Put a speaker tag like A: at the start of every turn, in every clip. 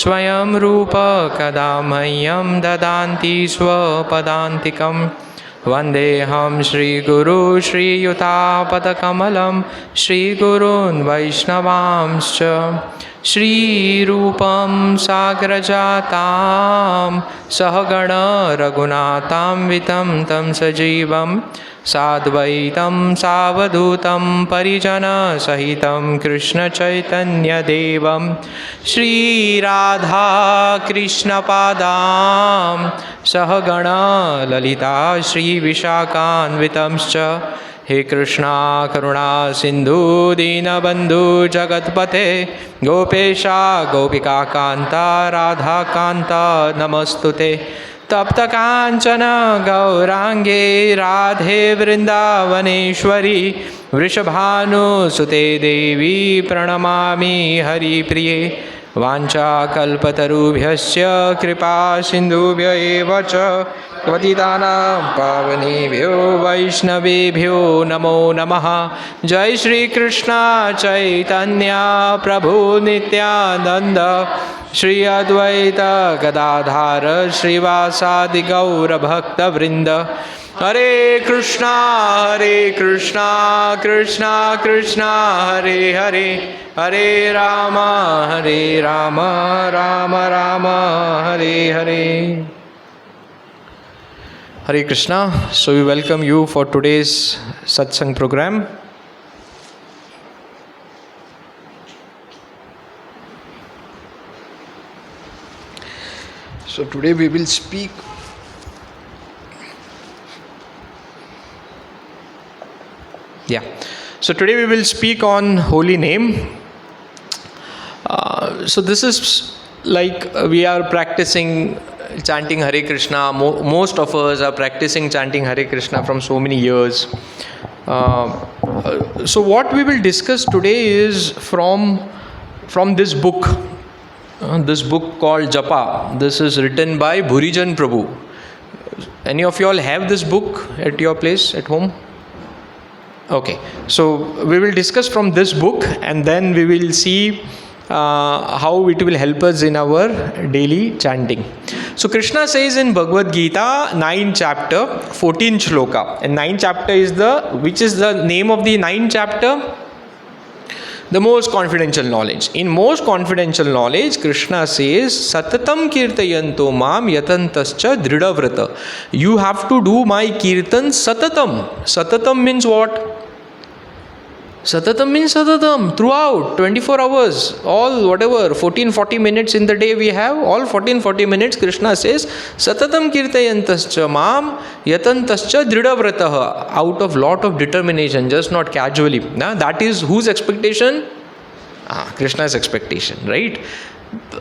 A: स्वयं रूप कदा मह्यं ददान्ति स्वपदान्तिकं वन्देऽहं श्रीगुरु श्रीयुतापदकमलं श्रीगुरून् वैष्णवांश्च श्रीरूपं साग्रजातां सहगण रघुनाथान्वितं तं सजीवं साद्वैतं सावधूतं परिजनसहितं कृष्णचैतन्यदेवं श्रीराधा कृष्णपादां सहगण ललिता श्रीविशाखान्वितंश्च हे कृष्णा करुणा सिंधु दीनबंधु जगत्पते गोपेशा गोपिका कांता राधा कांता नमस्तुते तप्त कांचन गौरांगे राधे वृंदावनेश्वरी वृषभानुसुते देवी प्रणमामि हरिप्रिये वाञ्छाकल्पतरुभ्यश्च कृपा सिन्धुभ्य एव च पतितानां पावनेभ्यो वैष्णवेभ्यो नमो नमः। जय श्री कृष्ण चैतन्य प्रभु नित्यानंद श्री अद्वैत गदाधर श्रीवासादि गौरभक्तवृंद हरे Krishna Krishna Krishna Hare Hare Hare Ram Ram Ram Hare Hare. Hare Krishna. So we welcome you for today's satsang program. So today we will speak So today we will speak on holy name. So this is like we are practicing chanting Hare Krishna. Most of us are practicing chanting Hare Krishna from so many years. So what we will discuss today is from this book. This book called Japa. This is written by Bhurijan Prabhu. Any of you all have this book at your place at home? Okay, so we will discuss from this book and then we will see how it will help us in our daily chanting. So Krishna says in Bhagavad Gita 9th chapter 14th shloka, and 9th chapter is which is the name of the 9th chapter? The most confidential knowledge. In most confidential knowledge, Krishna says Satatam kirtayanto mam yatantascha dridavrata. You have to do my kirtan satatam. Satatam means what? Satatam means satatam, throughout 24 hours, all whatever 14-40 minutes in the day we have, all 14-40 minutes Krishna says Satatam kirtayantascha mam yatantascha dridavratah, out of lot of determination, just not casually. Now, that is whose expectation? Krishna's expectation, right?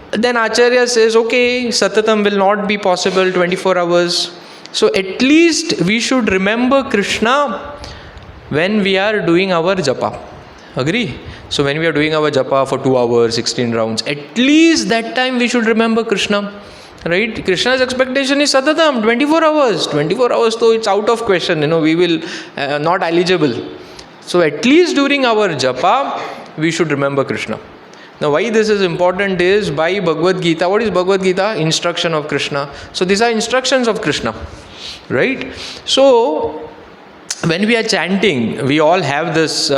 A: Then Acharya says, okay, Satatam will not be possible 24 hours. So at least we should remember Krishna when we are doing our japa. Agree? So when we are doing our japa for 2 hours, 16 rounds, at least that time we should remember Krishna. Right? Krishna's expectation is satatam, 24 hours. 24 hours, though it's out of question, we will not eligible. So at least during our japa, we should remember Krishna. Now why this is important is by Bhagavad Gita. What is Bhagavad Gita? Instruction of Krishna. So these are instructions of Krishna. Right? So when we are chanting, we all have this,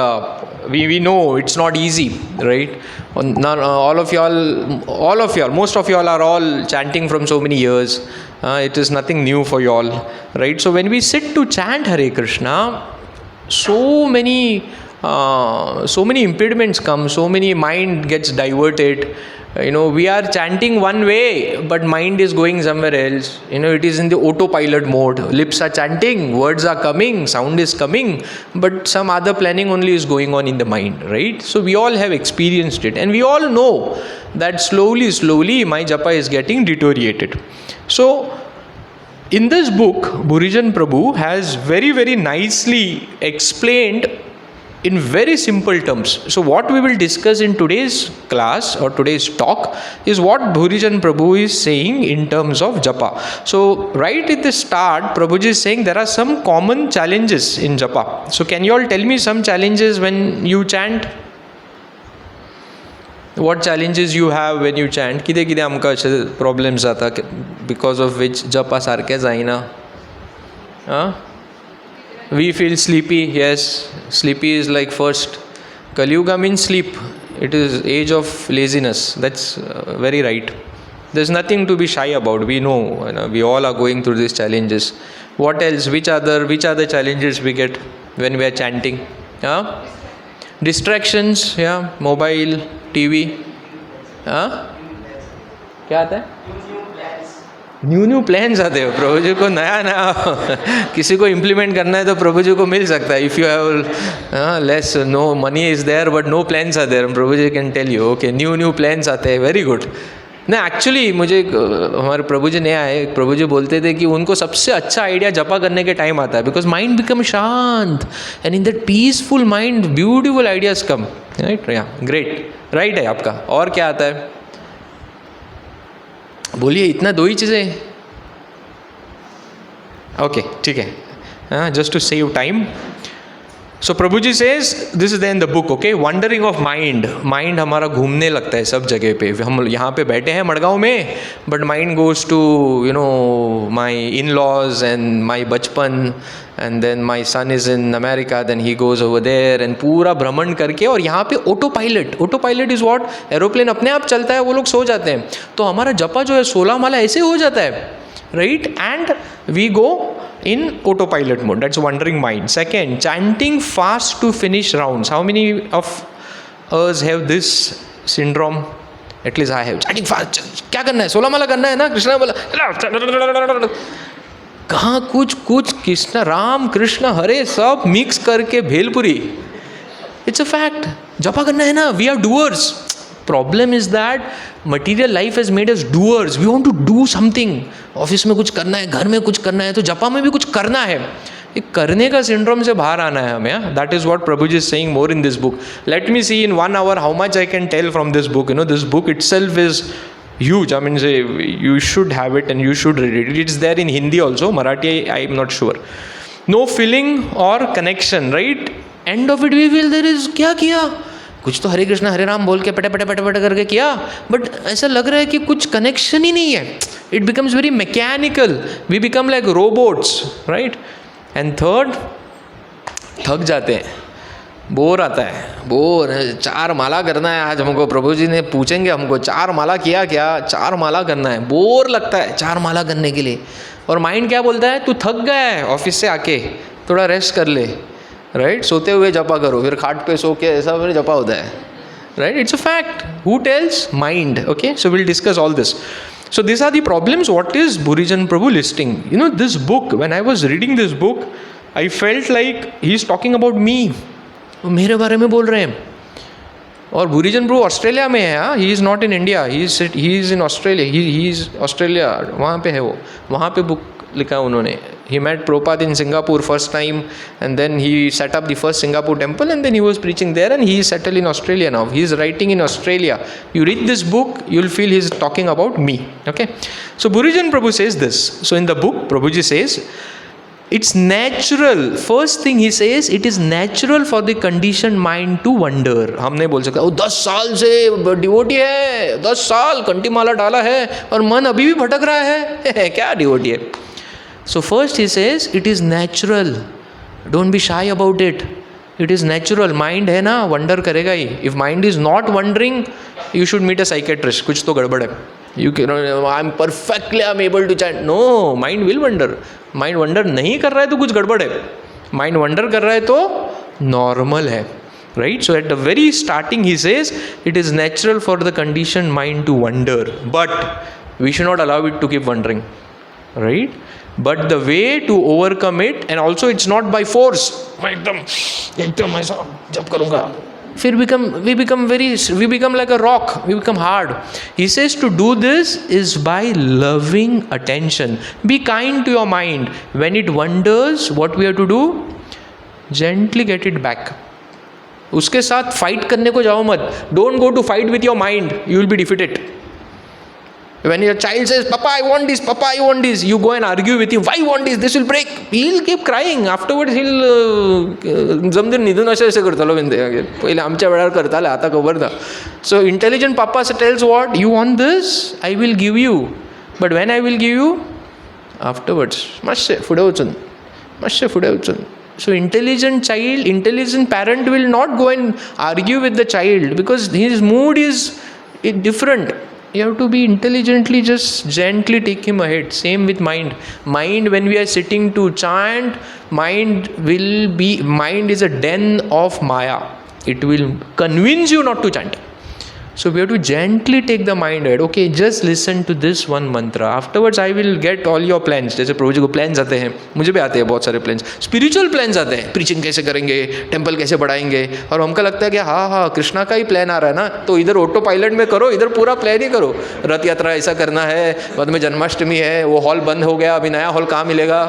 A: we know it's not easy, right? All of y'all, most of y'all are all chanting from so many years. It is nothing new for y'all, right? So when we sit to chant Hare Krishna, so many impediments come, so many mind gets diverted. We are chanting one way, but mind is going somewhere else. It is in the autopilot mode. Lips are chanting, words are coming, sound is coming, but some other planning only is going on in the mind, right? So we all have experienced it, and we all know that slowly my japa is getting deteriorated. So in this book, Bhurijan Prabhu has very, very nicely explained in very simple terms. So what we will discuss in today's class or today's talk is what Bhurijan Prabhu is saying in terms of japa. So right at the start, Prabhuji is saying there are some common challenges in japa. So can you all tell me some challenges when you chant? what challenges you have when you chant? कितें आमकां अशे problems जाता because of which japa सारकें जायना? We feel sleepy. Yes, sleepy is like first. Kali Yuga means sleep. It is age of laziness. That's very right. There's nothing to be shy about. We know, we all are going through these challenges. What else? Which other challenges we get when we are chanting? Distractions, mobile, TV. क्या आता है? New plans आते हैं प्रभु जी को, नया किसी को implement करना है तो प्रभु जी को मिल सकता है. If you have less, no money is there but no plans are there, Prabhu ji can tell you okay new plans आते हैं. Very good. नहीं, एक्चुअली मुझे हमारे प्रभु जी नए आए, प्रभु जी बोलते थे कि उनको सबसे अच्छा आइडिया जपा करने के टाइम आता है, बिकॉज माइंड बिकम शांत and in that peaceful mind beautiful ideas come. Right, great, right है आपका. और क्या आता है? बोलिए. इतना दो ही चीज़ें. ओके, ठीक है. Just to save time. So Prabhu ji says, this is in the book. Okay, wandering of mind हमारा घूमने लगता है सब जगह पे. हम यहाँ पे बैठे हैं मड़गांव में, but mind goes to my in laws and my बचपन, and then my son is in America, then he goes over there, and पूरा भ्रमण करके. और यहाँ पे autopilot is what? Aeroplane अपने आप चलता है, वो लोग सो जाते हैं. तो हमारा जपा जो है 16 माला ऐसे हो जाता है. Right, and we go in autopilot mode. That's wandering mind. Second, chanting fast to finish rounds. How many of us have this syndrome? At least I have. Chanting fast. क्या करना है? 16 माला करना है ना? कृष्णा बोला कहाँ कुछ कृष्णा, राम कृष्ण हरे सब मिक्स करके भेलपुरी. It's a fact. जपा करना है ना? We are doers. Problem is that material life has made us doers. We want to do something. Office में कुछ करना है, घर में कुछ करना है, तो जपा में भी कुछ करना है. ये करने का सिंड्रोम से बाहर आना है हमें. That is what Prabhuji is saying more in this book. Let me see in 1 hour how much I can tell from this book. This book itself is huge. I mean, you should have it and you should read it. It's there in Hindi also. Marathi, I am not sure. No feeling or connection, right? End of it we feel there is क्या किया? कुछ तो हरे कृष्णा हरे राम बोल के पटे करके किया, but ऐसा लग रहा है कि कुछ कनेक्शन ही नहीं है. It becomes very mechanical. We become like robots, right? And third, थक जाते हैं, बोर आता है. 4 माला करना है आज हमको. प्रभु जी ने पूछेंगे हमको 4 माला किया क्या? 4 माला करना है. बोर लगता है 4 माला करने के लिए. और माइंड क्या बोलता है? तू थक गया है ऑफिस से आके, थोड़ा रेस्ट कर ले. राइट, सोते हुए जपा करो, फिर खाट पे सो के ऐसा फिर जपा होता है. Right, it's a fact. Who tells? Mind. Okay, so will discuss all this. So these are the problems. What is Burijan Prabhu listing? This book, when I was reading this book, I felt like he is talking about me. मेरे बारे में बोल रहे हैं. और बुरीजन प्रभु Australia में है. He is not in India. He is in Australia. He is Australia, वहाँ पे है वो. वहाँ पे बुक लिखा उन्होंने. He met Prabhupada in Singapore first time, and then he set up the first Singapore temple, and then he was preaching there, and he is settled in Australia now. He is writing in Australia. You read this book, you'll feel he is talking about me. Okay, so Burijan Prabhu says this. So in the book, Prabhuji says, it's natural. First thing he says, it is natural for the conditioned mind to wander. हम नहीं बोल सकते 10 साल से devotee है, 10 साल कंठी माला डाला है और मन अभी भी भटक रहा है. क्या डिवोटी है? So first he says, it is natural. Don't be shy about it. It is natural. Mind है ना, wonder करेगा ही. If mind is not wondering, you should meet a psychiatrist. कुछ तो गड़बड़ है. You I'm I'm able to chant. No, mind will wonder. Mind wonder नहीं कर रहा है तो कुछ गड़बड़ है. Mind wonder कर रहा है तो normal है. Right? So at the very starting he says, it is natural for the conditioned mind to wonder. But we should not allow it to keep wondering. Right? But the way to overcome it, and also it's not by force. मैं एकदम ऐसा जप करूँगा. फिर we become like a rock. We become hard. He says to do this is by loving attention. Be kind to your mind. When it wanders, what we have to do? Gently get it back. उसके साथ fight करने को जाओ मत. Don't go to fight with your mind. You will be defeated. When your child says, Papa, I want this, Papa, I want this, you go and argue with him, why you want this will break. He'll keep crying. Afterwards he'll जमदीर निधून असे करतलो म्हणजे पहिले आमच्या वेळार करताले आता खबर ना. So intelligent papa tells what? You want this? I will give you. But when I will give you? Afterwards. मातशें फुडें वचून. So intelligent parent will not go and argue with the child because his mood is different. You have to be intelligently, just gently take him ahead. Same with mind. Mind, when we are sitting to chant, mind is a den of Maya. It will convince you not to chant. So we have to gently take the mind ahead. Okay, just listen to this one mantra. Afterwards I will get all your plans. जैसे प्रभुजी को plans आते हैं, मुझे भी आते हैं बहुत सारे प्लान्स. स्पिरिचुअल प्लान्स आते हैं, प्रीचिंग कैसे करेंगे, टेम्पल कैसे बढ़ाएंगे, और हमको लगता है कि हाँ कृष्णा का ही प्लान आ रहा है ना, तो इधर ऑटो पायलट में करो, इधर पूरा प्लान ही करो. रथ यात्रा ऐसा करना है, बाद में जन्माष्टमी है, वो हॉल बंद हो गया, अभी नया हॉल कहाँ मिलेगा,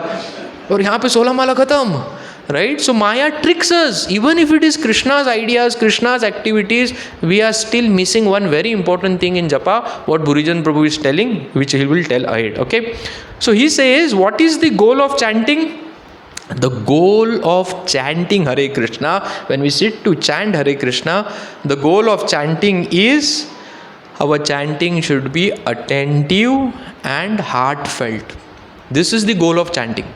A: और यहाँ पे 16 माला खत्म. Right? So Maya tricks us. Even if it is Krishna's ideas, Krishna's activities, we are still missing one very important thing in Japa, what Burijan Prabhu is telling, which he will tell ahead. Okay? So he says, what is the goal of chanting? The goal of chanting Hare Krishna, when we sit to chant Hare Krishna, the goal of chanting is, our chanting should be attentive and heartfelt. This is the goal of chanting.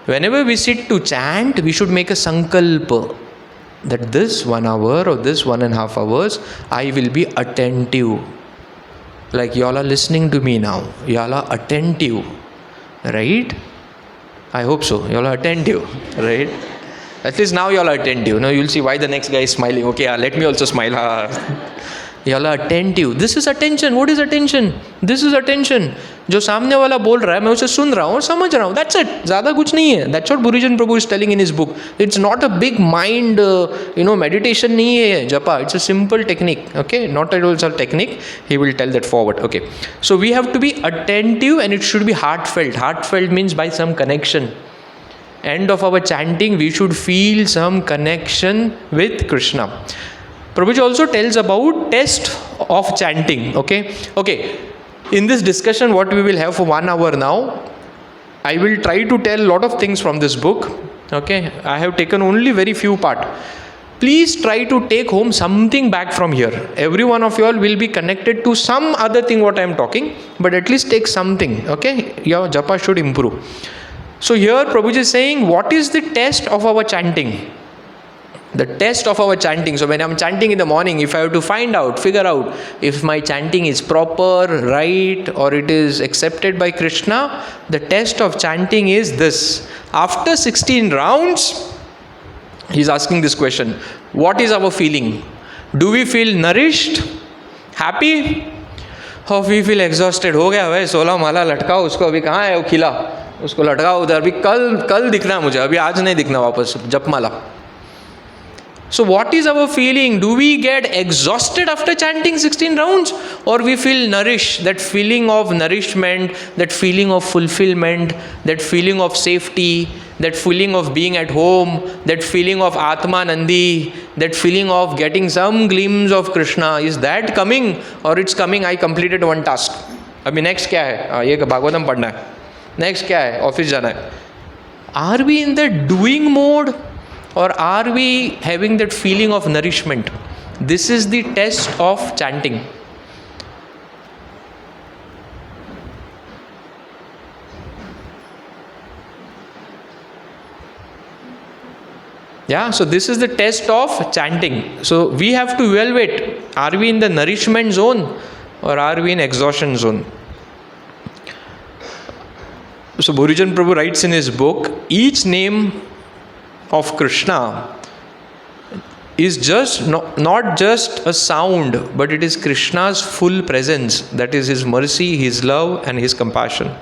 A: Whenever we sit to chant, we should make a sankalpa that this 1 hour or this 1.5 hours, I will be attentive. Like y'all are listening to me now. Y'all are attentive. Right? I hope so. Y'all are attentive. Right? At least now y'all are attentive. Now you'll see why the next guy is smiling. Okay, let me also smile. Y'all are attentive. This is attention. What is attention? This is attention. जो सामने वाला बोल रहा है मैं उसे सुन रहा हूँ और समझ रहा हूँ. That's it. ज़्यादा कुछ नहीं है. That's what Burijan Prabhu is telling in his book. It's not a big mind, meditation नहीं है Japa. It's a simple technique. Okay, not at all a technique. He will tell that forward. Okay. So we have to be attentive and it should be heartfelt. Heartfelt means by some connection. End of our chanting, we should feel some connection with Krishna. Prabhuji also tells about test of chanting. Okay. In this discussion, what we will have for 1 hour now, I will try to tell a lot of things from this book. Okay, I have taken only very few part. Please try to take home something back from here. Every one of you all will be connected to some other thing what I am talking, but at least take something. Okay, your japa should improve. So here Prabhuji is saying, what is the test of our chanting? The test of our chanting. So when I'm chanting in the morning, if I have to figure out if my chanting is proper, right, or it is accepted by Krishna, the test of chanting is this. After 16 rounds, he's asking this question. What is our feeling? Do we feel nourished? Happy? Or we feel exhausted? हो गया भाई 16 माला लटकाओ उसको, अभी कहाँ है वो खिला, उसको लटकाओ उधर, अभी कल दिखना है मुझे, अभी आज नहीं दिखना वापस जपमाला. So what is our feeling? Do we get exhausted after chanting 16 rounds? Or we feel nourished, that feeling of nourishment, that feeling of fulfillment, that feeling of safety, that feeling of being at home, that feeling of Atma Nandi, that feeling of getting some glimpse of Krishna, is that coming? Or it's coming, I completed one task. अभी next क्या है? ये भागवतम पढ़ना है. Next क्या है? Office जाना है. Are we in the doing mode? Or are we having that feeling of nourishment? This is the test of chanting. Yeah, so this is the test of chanting. So we have to evaluate, are we in the nourishment zone or are we in exhaustion zone? So Burijan Prabhu writes in his book, each name of Krishna is just not just a sound, but it is Krishna's full presence. That is his mercy, his love and his compassion.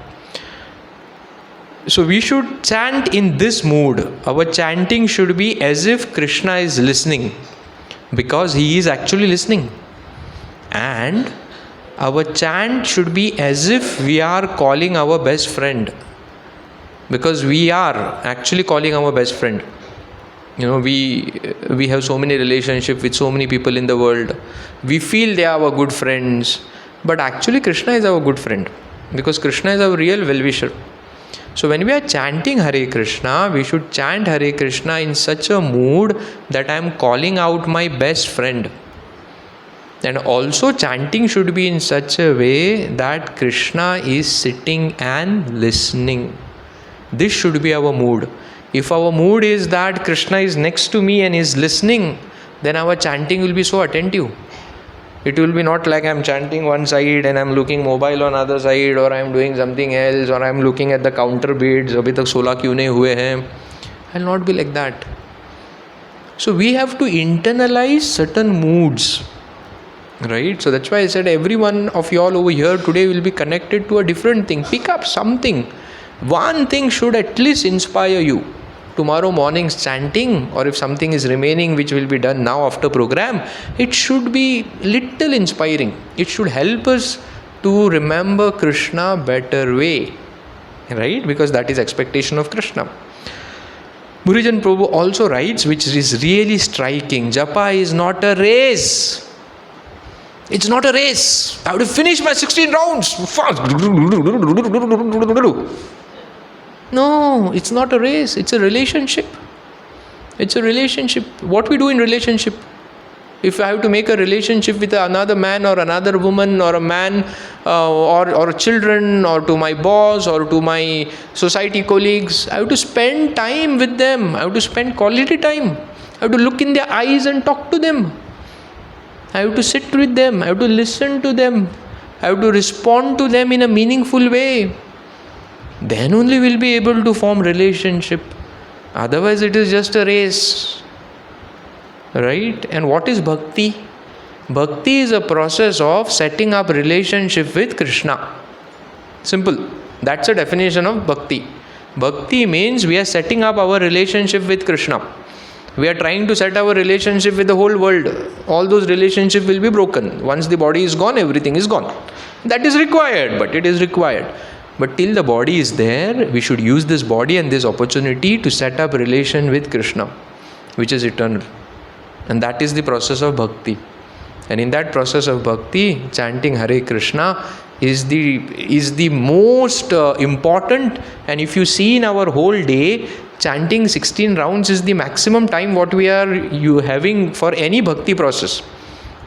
A: So we should chant in this mood. Our chanting should be as if Krishna is listening, because he is actually listening. And our chant should be as if we are calling our best friend, because we are actually calling our best friend. We have so many relationships with so many people in the world. We feel they are our good friends. But actually Krishna is our good friend, because Krishna is our real well-wisher. So when we are chanting Hare Krishna, we should chant Hare Krishna in such a mood that I am calling out my best friend. And also chanting should be in such a way that Krishna is sitting and listening. This should be our mood. If our mood is that Krishna is next to me and is listening, then our chanting will be so attentive. It will be not like I am chanting one side and I am looking mobile on other side, or I am doing something else, or I am looking at the counter beads, abhi tak 16 kyun nahi hue hain. I will not be like that. So we have to internalize certain moods. Right? So that's why I said every one of you all over here today will be connected to a different thing. Pick up something. One thing should at least inspire you. Tomorrow morning's chanting, or if something is remaining which will be done now after program, it should be little inspiring. It should help us to remember Krishna better way. Right? Because that is expectation of Krishna. Murugan Prabhu also writes, which is really striking, Japa is not a race. It's not a race. I have to finish my 16 rounds. No, it's not a race. It's a relationship. It's a relationship. What we do in relationship? If I have to make a relationship with another man or another woman, or a man or children, or to my boss, or to my society colleagues, I have to spend time with them. I have to spend quality time. I have to look in their eyes and talk to them. I have to sit with them. I have to listen to them. I have to respond to them in a meaningful way. Then only we'll be able to form relationship. Otherwise it is just a race. Right? And what is bhakti? Bhakti is a process of setting up relationship with Krishna. Simple. That's a definition of bhakti. Bhakti means we are setting up our relationship with Krishna. We are trying to set our relationship with the whole world. All those relationships will be broken. Once the body is gone, everything is gone. That is required, but it is required. But till the body is there, we should use this body and this opportunity to set up relation with Krishna, which is eternal. And that is the process of bhakti. And in that process of bhakti, chanting Hare Krishna is the most important. And if you see in our whole day, chanting 16 rounds is the maximum time what we are having for any bhakti process.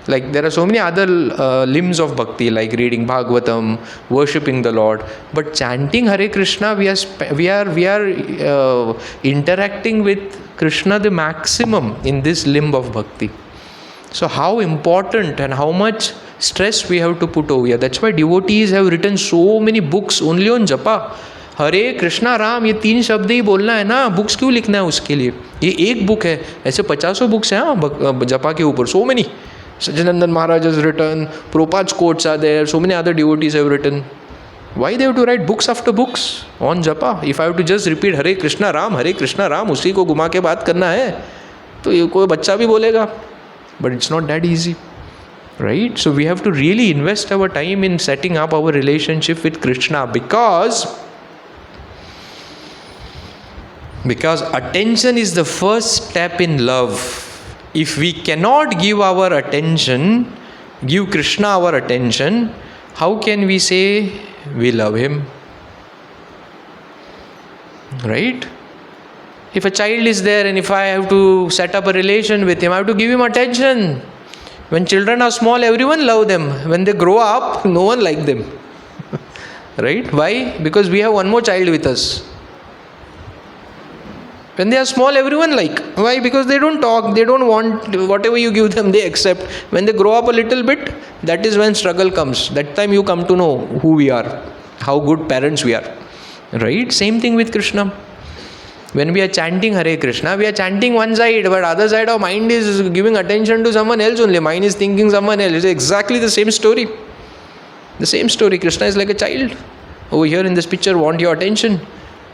A: Like there are so many other limbs of bhakti, like reading Bhagavatam, worshipping the Lord. But chanting Hare Krishna, we are interacting with Krishna the maximum in this limb of bhakti. So how important and how much stress we have to put over here. That's why devotees have written so many books only on Japa. हरे कृष्णा राम, ये 3 शब्द ही बोलना है ना, books क्यों लिखना है उसके लिए? ये एक बुक है, ऐसे 50 बुक्स हैं जपा के ऊपर. So many. Sajanandan Maharaj has written, Prabhupada's quotes are there, so many other devotees have written. Why they have to write books after books on japa? If I have to just repeat Hare Krishna Ram, उसी को घुमा के बात करना है, तो ये कोई बच्चा भी बोलेगा. But it's not that easy. Right? So we have to really invest our time in setting up our relationship with Krishna, because attention is the first step in love. If we cannot give our attention, give Krishna our attention, how can we say we love him? Right? If a child is there and if I have to set up a relation with him, I have to give him attention. When children are small, everyone love them. When they grow up, no one like them. Right? Why? Because we have one more child with us. When they are small, everyone like. Why? Because they don't talk, they don't want, whatever you give them, they accept. When they grow up a little bit, that is when struggle comes. That time you come to know who we are, how good parents we are. Right? Same thing with Krishna. When we are chanting Hare Krishna, we are chanting one side, but other side our mind is giving attention to someone else only. Mind is thinking someone else. It's exactly the same story. The same story. Krishna is like a child. Over here in this picture, want your attention.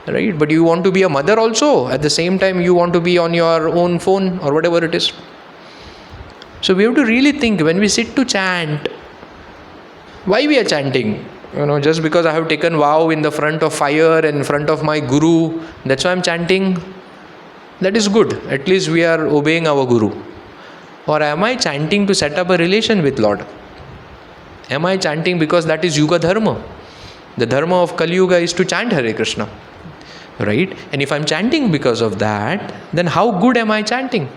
A: Right? But you want to be a mother also. At the same time, you want to be on your own phone or whatever it is. So we have to really think when we sit to chant, why we are chanting? Just because I have taken vow in the front of fire and in front of my guru, that's why I'm chanting. That is good. At least we are obeying our guru. Or am I chanting to set up a relation with Lord? Am I chanting because that is Yuga Dharma? The Dharma of Kali Yuga is to chant Hare Krishna. Right? And if I'm chanting because of that, then how good am I chanting?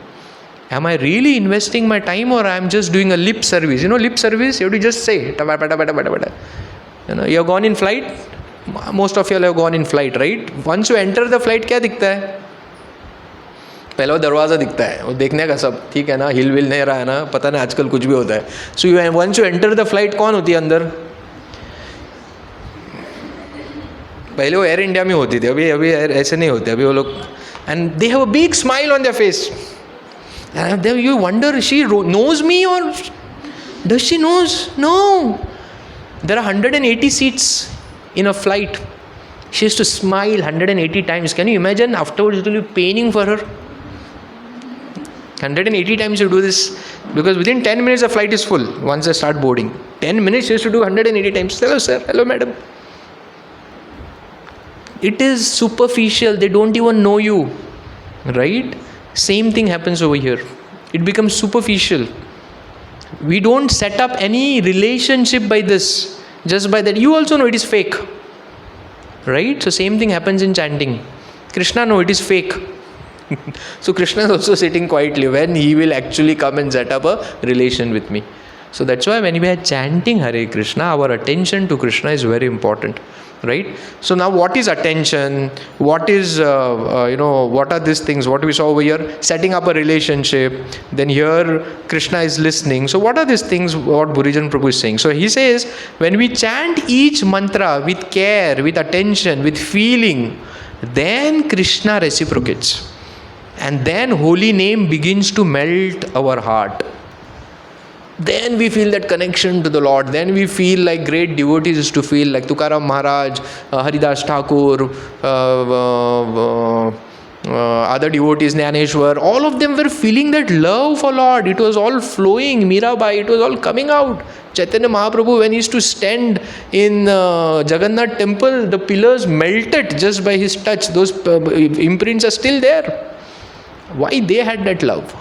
A: Am I really investing my time, or I'm just doing a lip service? Lip service, you have to just say. You have gone in flight. Most of you have gone in flight, right? Once you enter the flight, क्या दिखता है? पहला वो दरवाज़ा दिखता है, वो देखने का सब ठीक है ना, हिल विल नहीं रहा है ना, पता नहीं आजकल कुछ भी होता है. So you once you enter the flight, कौन होती है अंदर? पहले वो एयर इंडिया में होती थी, अभी ऐसे नहीं होते, अभी वो लोग, and they have a big smile on their face. You wonder, she knows me or does she knows? No. There are 180 seats in a flight. She has to smile 180 times. Can you imagine? Afterwards it will be paining for her. 180 times you do this, because within 10 minutes the flight is full once they start boarding. 10 minutes she has to do 180 times. Hello sir, hello madam. It is superficial. They don't even know you. Right? Same thing happens over here. It becomes superficial. We don't set up any relationship by this. Just by that. You also know it is fake. Right? So same thing happens in chanting. Krishna know it is fake. So Krishna is also sitting quietly when he will actually come and set up a relation with me. So that's why when we are chanting Hare Krishna, our attention to Krishna is very important. Right? So now what is attention? What is, what are these things? What we saw over here? Setting up a relationship. Then here Krishna is listening. So what are these things what Burijan Prabhu is saying? So he says, when we chant each mantra with care, with attention, with feeling, then Krishna reciprocates. And then holy name begins to melt our heart. Then we feel that connection to the Lord. Then we feel like great devotees used to feel, like Tukaram Maharaj, Haridas Thakur, other devotees, Jnaneshwar. All of them were feeling that love for Lord. It was all flowing. Mirabai, it was all coming out. Chaitanya Mahaprabhu, when he used to stand in Jagannath temple, the pillars melted just by his touch. Those imprints are still there. Why they had that love?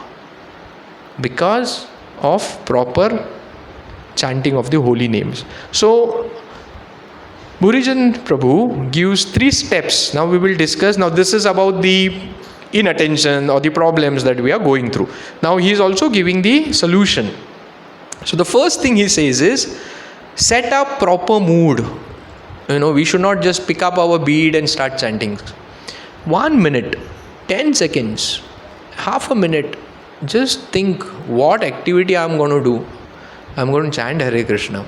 A: Because of proper chanting of the holy names. So Burijan Prabhu gives 3 steps. Now we will discuss. Now this is about the inattention or the problems that we are going through. Now he is also giving the solution. So the first thing he says is, set up proper mood. We should not just pick up our bead and start chanting. 1 minute, 10 seconds, half a minute. Just think what activity I am going to do. I am going to chant Hare Krishna.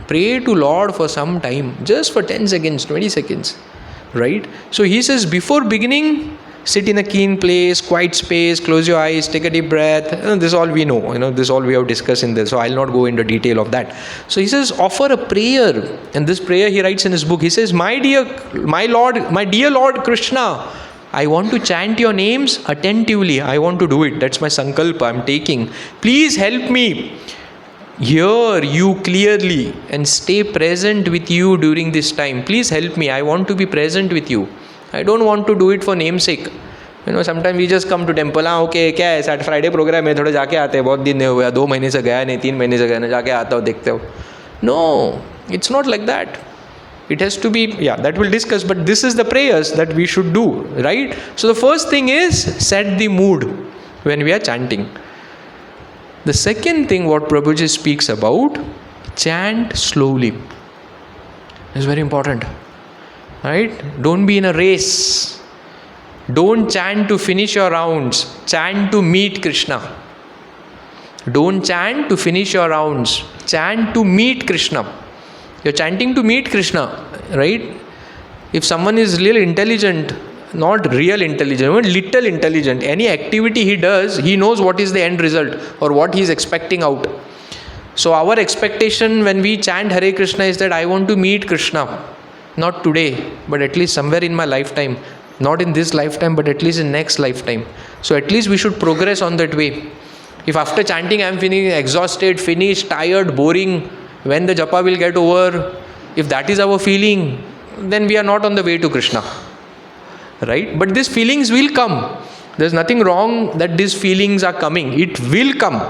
A: Pray to Lord for some time, just for 10 seconds, 20 seconds. Right? So he says, before beginning, sit in a keen place, quiet space, close your eyes, take a deep breath. This all we know. This all we have discussed in this. So I'll not go into detail of that. So he says, offer a prayer. And this prayer he writes in his book. He says, my dear Lord Krishna, I want to chant your names attentively. I want to do it. That's my sankalpa I'm taking. Please help me hear you clearly and stay present with you during this time. Please help me. I want to be present with you. I don't want to do it for namesake. Sometimes we just come to temple. Okay, क्या है? Saturday Friday program है, थोड़े जाके आते हैं. बहुत दिन नहीं हुआ, 2 महीने से गया नहीं, 3 महीने से गया नहीं, जाके आता हो, देखते हो. No, it's not like that. It has to be, that we'll discuss, but this is the prayers that we should do, right? So the first thing is, set the mood when we are chanting. The second thing what Prabhuji speaks about, chant slowly. It's very important, right? Don't be in a race. Don't chant to finish your rounds. Chant to meet Krishna. Don't chant to finish your rounds. Chant to meet Krishna. You're chanting to meet Krishna, right? If someone is real intelligent, not real intelligent, but little intelligent, any activity he does, he knows what is the end result or what he is expecting out. So our expectation when we chant Hare Krishna is that I want to meet Krishna. Not today, but at least somewhere in my lifetime. Not in this lifetime, but at least in next lifetime. So at least we should progress on that way. If after chanting I am feeling exhausted, finished, tired, boring, when the japa will get over, if that is our feeling, then we are not on the way to Krishna. Right? But these feelings will come. There is nothing wrong that these feelings are coming. It will come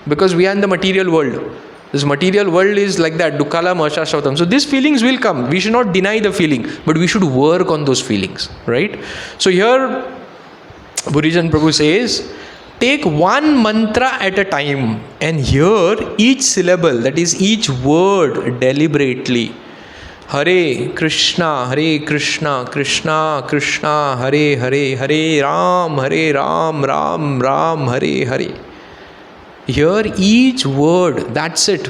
A: because we are in the material world. This material world is like that, dukkhala mahashashvatam. So these feelings will come. We should not deny the feeling, but we should work on those feelings, right? So here, Burijan Prabhu says, take one mantra at a time and hear each syllable, that is each word deliberately. Hare Krishna, Krishna Krishna, Hare Hare, Hare Ram, Ram Ram, Hare Hare. Hear each word, that's it.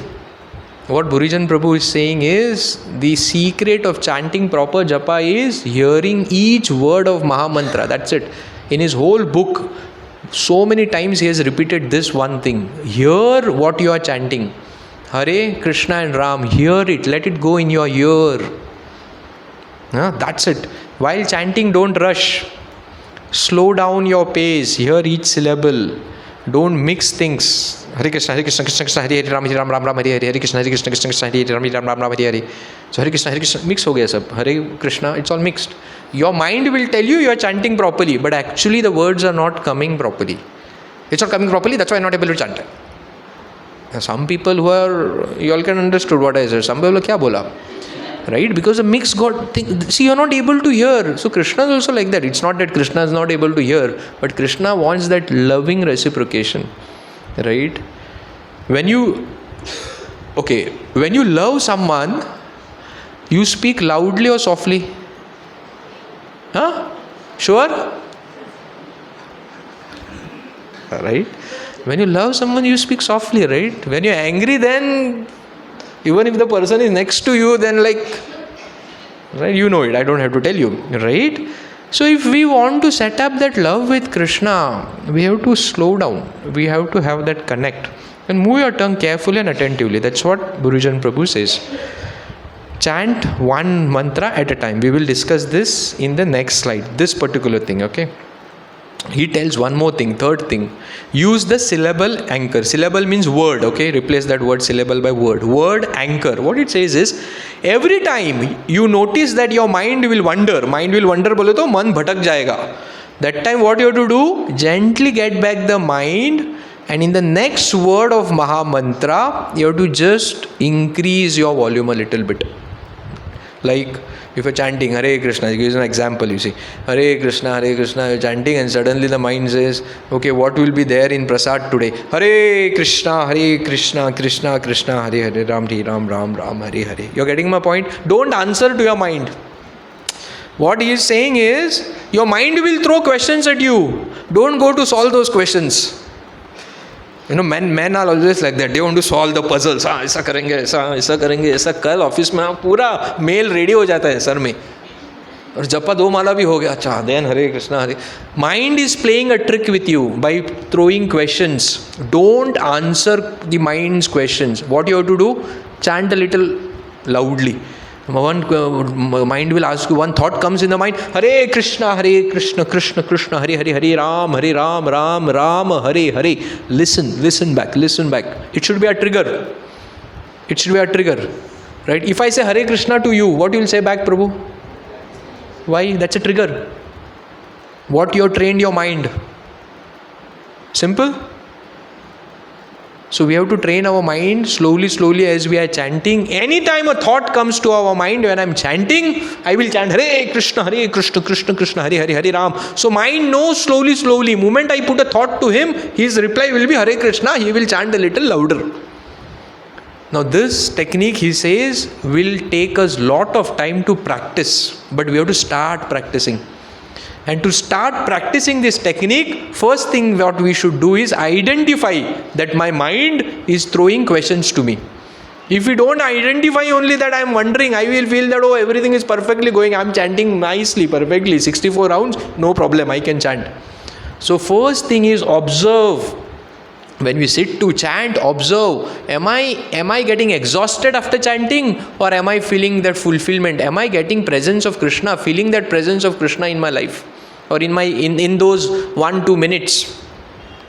A: What Burijan Prabhu is saying is, the secret of chanting proper japa is hearing each word of Mahamantra, that's it. In his whole book, so many times he has repeated this one thing. Hear what you are chanting. Hare Krishna and Ram, hear it, let it go in your ear. That's it. While chanting, don't rush. Slow down your pace, hear each syllable. Don't mix things. Hare Krishna, Krishna Krishna, Hare Hare, Ram Ram, Hare Hare, Hare Krishna, Krishna Krishna, Hare Hare, Ram Ram, Hare Hare. So Hare Krishna, mix ho gaya sab. Hare Krishna, it's all mixed. Your mind will tell you are chanting properly, but actually the words are not coming properly. It's not coming properly, that's why I'm not able to chant. Some people who are, you all can understood what I said. Some people kya bola? Right? Because the mix got, see, you're not able to hear. So Krishna is also like that. It's not that Krishna is not able to hear, but Krishna wants that loving reciprocation. Right? When you love someone, you speak loudly or softly? Sure? Right? When you love someone, you speak softly, right? When you're angry, then even if the person is next to you, then right, you know it, I don't have to tell you, right? So if we want to set up that love with Krishna, we have to slow down. We have to have that connect. And move your tongue carefully and attentively. That's what Burijan Prabhu says. Chant one mantra at a time. We will discuss this in the next slide. This particular thing, okay? He tells one more thing, third thing. Use the syllable anchor. Syllable means word, okay? Replace that word syllable by word. Word anchor. What it says is, every time you notice that your mind will wander bole to man bhatak jayega. That time what you have to do? Gently get back the mind, and in the next word of Mahamantra, you have to just increase your volume a little bit. Like, if you're chanting Hare Krishna, he gives an example, you see. Hare Krishna, you're chanting, and suddenly the mind says, okay, what will be there in Prasad today? Hare Krishna, Krishna Krishna, Hare Hare, Ram Ram, Hare Hare. You're getting my point? Don't answer to your mind. What he is saying is, your mind will throw questions at you. Don't go to solve those questions. You know, men are always like that. They want to solve the puzzles. ऐसा करेंगे, ऐसा कल office में पूरा mail ready हो जाता है sir में, और जपा 2 माला भी हो गया. अच्छा, then Hare Krishna, Hare. Mind is playing a trick with you by throwing questions. Don't answer the mind's questions. What you have to do? Chant a little loudly. One mind will ask you, one thought comes in the mind, Hare Krishna, Krishna Krishna, Hare Hare, Hare Ram, Ram Ram, Hare Hare. Listen back. It should be a trigger. Right? If I say Hare Krishna to you, what you will say back, Prabhu? Why? That's a trigger. What you have trained your mind. Simple. So we have to train our mind slowly as we are chanting. Anytime a thought comes to our mind when I'm chanting, I will chant Hare Krishna, Krishna, Hare Hare, Hare Ram. So mind knows slowly. Moment I put a thought to him, his reply will be Hare Krishna. He will chant a little louder. Now this technique, he says, will take us lot of time to practice. But we have to start practicing. And to start practicing this technique, first thing what we should do is identify that my mind is throwing questions to me. If we don't identify only that I am wondering, I will feel that, oh, everything is perfectly going, I am chanting nicely, perfectly, 64 rounds, no problem, I can chant. So first thing is observe. When we sit to chant, observe, am I getting exhausted after chanting, or am I feeling that fulfillment? Am I getting presence of Krishna, feeling that presence of Krishna in my life? Or in those 1-2 minutes,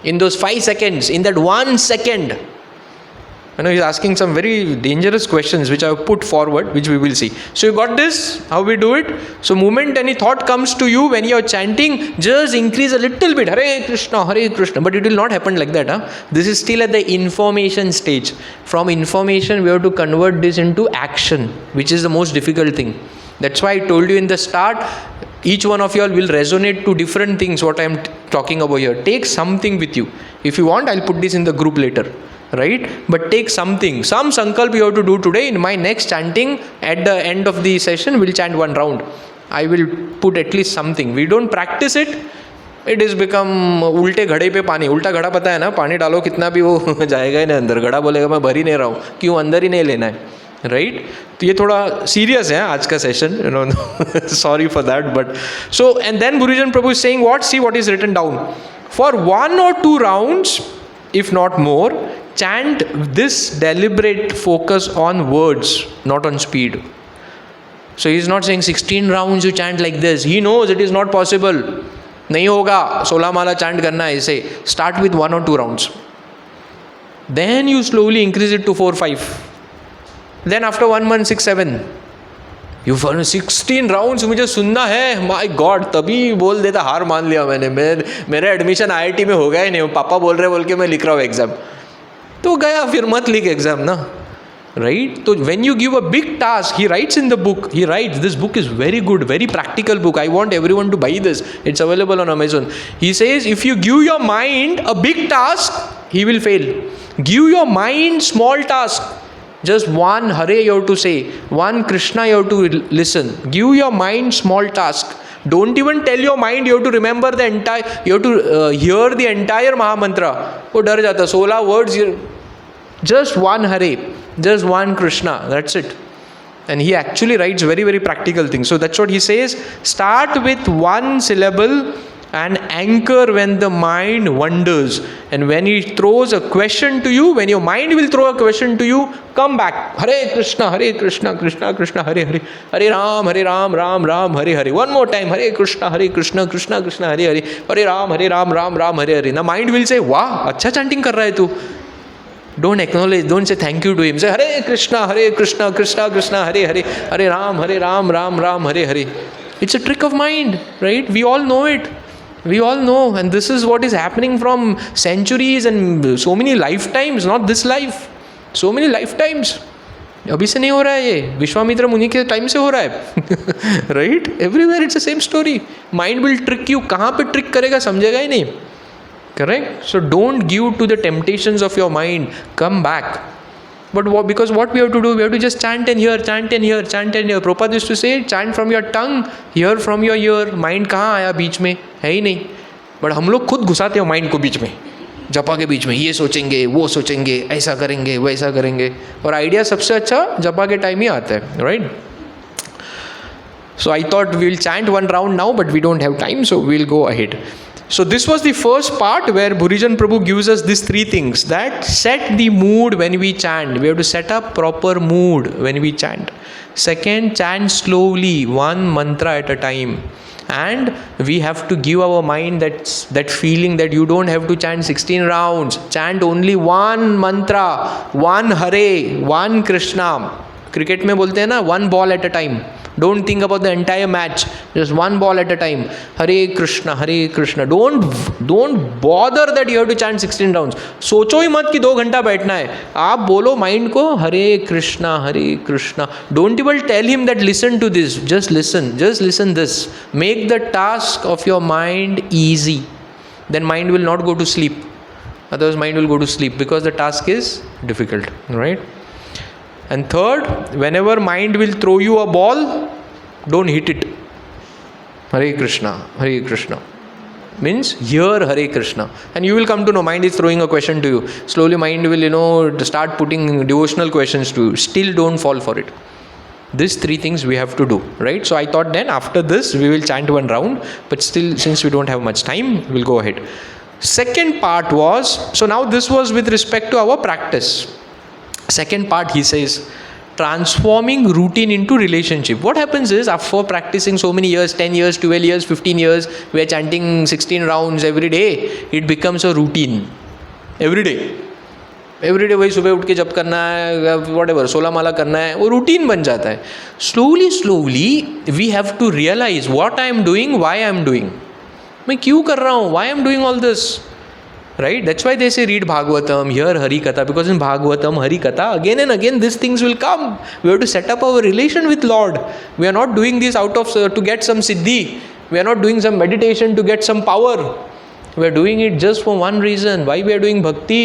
A: in those 5 seconds, in that 1 second, I know he's asking some very dangerous questions which I have put forward, which we will see. So you got this, how we do it. So moment any thought comes to you when you are chanting, just increase a little bit, Hare Krishna, Hare Krishna. But it will not happen like that. This is still at the information stage. From information, we have to convert this into action, which is the most difficult thing. That's why I told you in the start, each one of you all will resonate to different things what I am talking about here. Take something with you. If you want, I'll put this in the group later. Right? But take something, some sankalp you have to do today. In my next chanting, at the end of the session, we'll chant one round. I will put at least something. We don't practice it. It has become उल्टे घड़े पे पानी. उल्टा घड़ा पता है ना, पानी डालो कितना भी वो जाएगा ही नहीं अंदर. घड़ा बोलेगा मैं भर ही नहीं रहा हूँ, क्यों अंदर ही नहीं लेना है. राइट तो ये थोड़ा सीरियस है आज का session, you know. Sorry for that. But so and then गुरुजन प्रभु is saying what, see what is written down. For 1 or 2 rounds, if not more, chant this deliberate focus on words, not on speed. So he is not saying 16 rounds you chant like this. He knows it is not possible. नहीं होगा 16 माला chant करना है इसे. Start with 1 or 2 rounds. Then you slowly increase it to 4, 5. Then after 1 month, 6, 7. You 16 rounds मुझे सुनना है. My God, तभी बोल देता हार मान लिया मैंने. मेरा एडमिशन IIT में हो गया ही नहीं. पापा बोल रहे बोल के मैं लिख रहा हूँ एग्जाम. तो गया, फिर मत लिख एग्जाम ना. राइट तो when you give a big task, he writes in the book, he writes, this book is very good, very practical book. I want everyone to buy this. It's available on Amazon. He says if you give your mind a big task, he will fail. Give your mind small task. Just one Hare you have to say, one Krishna you have to listen. Give your mind small task. Don't even tell your mind you have to remember the entire, you have to hear the entire Mahamantra. वो डर जाता. 16 words, just one Hare, just one Krishna, that's it. And he actually writes very, very practical things. So that's what he says. Start with one syllable and anchor when the mind wanders. And when he throws a question to you, when your mind will throw a question to you, come back. Hare Krishna, Krishna Krishna, Hare Hare. Hare Ram, Ram Ram, Hare Hare. One more time. Hare Krishna, Krishna Krishna, Hare Hare. Hare Ram, Ram Ram, Hare Hare. Now mind will say, wow, अच्छा chanting कर रहा है तू. Don't acknowledge, don't say thank you to him. Say Hare Krishna, Krishna Krishna, Hare Hare. Hare Ram, Ram Ram, Hare Hare. It's a trick of mind, right? We all know it. We all know, and this is what is happening from centuries and so many lifetimes, not this life. So many lifetimes. अभी से नहीं हो रहा है ये, विश्वामित्र मुनि के time से हो रहा है. Right everywhere it's the same story. Mind will trick you. कहाँ पे ट्रिक करेगा समझेगा ही नहीं. Correct? So don't give to the temptations of your mind. Come back. But because what we have to do, we have to just chant and hear, chant and hear, chant and hear. Prabhupada used to say, chant from your tongue, hear from your ear. Mind कहाँ आया बीच में, है ही नहीं. But हम लोग खुद घुसाते हैं mind को बीच में, जपा के बीच में. ये सोचेंगे, वो सोचेंगे, ऐसा करेंगे, वैसा करेंगे. और आइडिया सबसे अच्छा जपा के टाइम ही आता है, right? So I thought we will chant one round now, but we don't have time, so we will go ahead. So this was the first part where Bhurijan Prabhu gives us these 3 things that set the mood when we chant. We have to set up proper mood when we chant. Second, chant slowly, one mantra at a time. And we have to give our mind that feeling that you don't have to chant 16 rounds. Chant only one mantra, one Hare, one Krishna. Cricket में बोलते हैं ना, one ball at a time. Don't think about the entire match. Just one ball at a time. Hare Krishna, Hare Krishna. Don't bother that you have to chant 16 rounds. सोचो ही मत कि 2 घंटा बैठना है. आप बोलो माइंड को Hare Krishna, Hare Krishna. Don't even tell him that listen to this. Just listen this. Make the task of your mind easy. Then mind will not go to sleep. Otherwise mind will go to sleep because the task is difficult. Right? And third, whenever mind will throw you a ball, don't hit it. Hare Krishna, Hare Krishna. Means hear Hare Krishna. And you will come to know mind is throwing a question to you. Slowly mind will, start putting devotional questions to you. Still don't fall for it. These 3 things we have to do, right? So I thought then after this we will chant one round. But still, since we don't have much time, we'll go ahead. Second part was, so now this was with respect to our practice. Second part, he says, transforming routine into relationship. What happens is, after practicing so many years, 10 years, 12 years, 15 years, we are chanting 16 rounds every day, it becomes a routine. Every day. Everyday वही सुबह उठ के जप करना है, whatever 16 माला करना है, वो रूटीन बन जाता है. Slowly we have to realise what I am doing, why I am doing. मैं क्यों कर रहा हूँ, why I am doing all this, right? That's why they say read Bhagavatam, hear Hari Katha, because in Bhagavatam, Hari Katha, again and again these things will come. We have to set up our relation with Lord. We are not doing this out of to get some siddhi. We are not doing some meditation to get some power. We are doing it just for one reason. Why we are doing bhakti?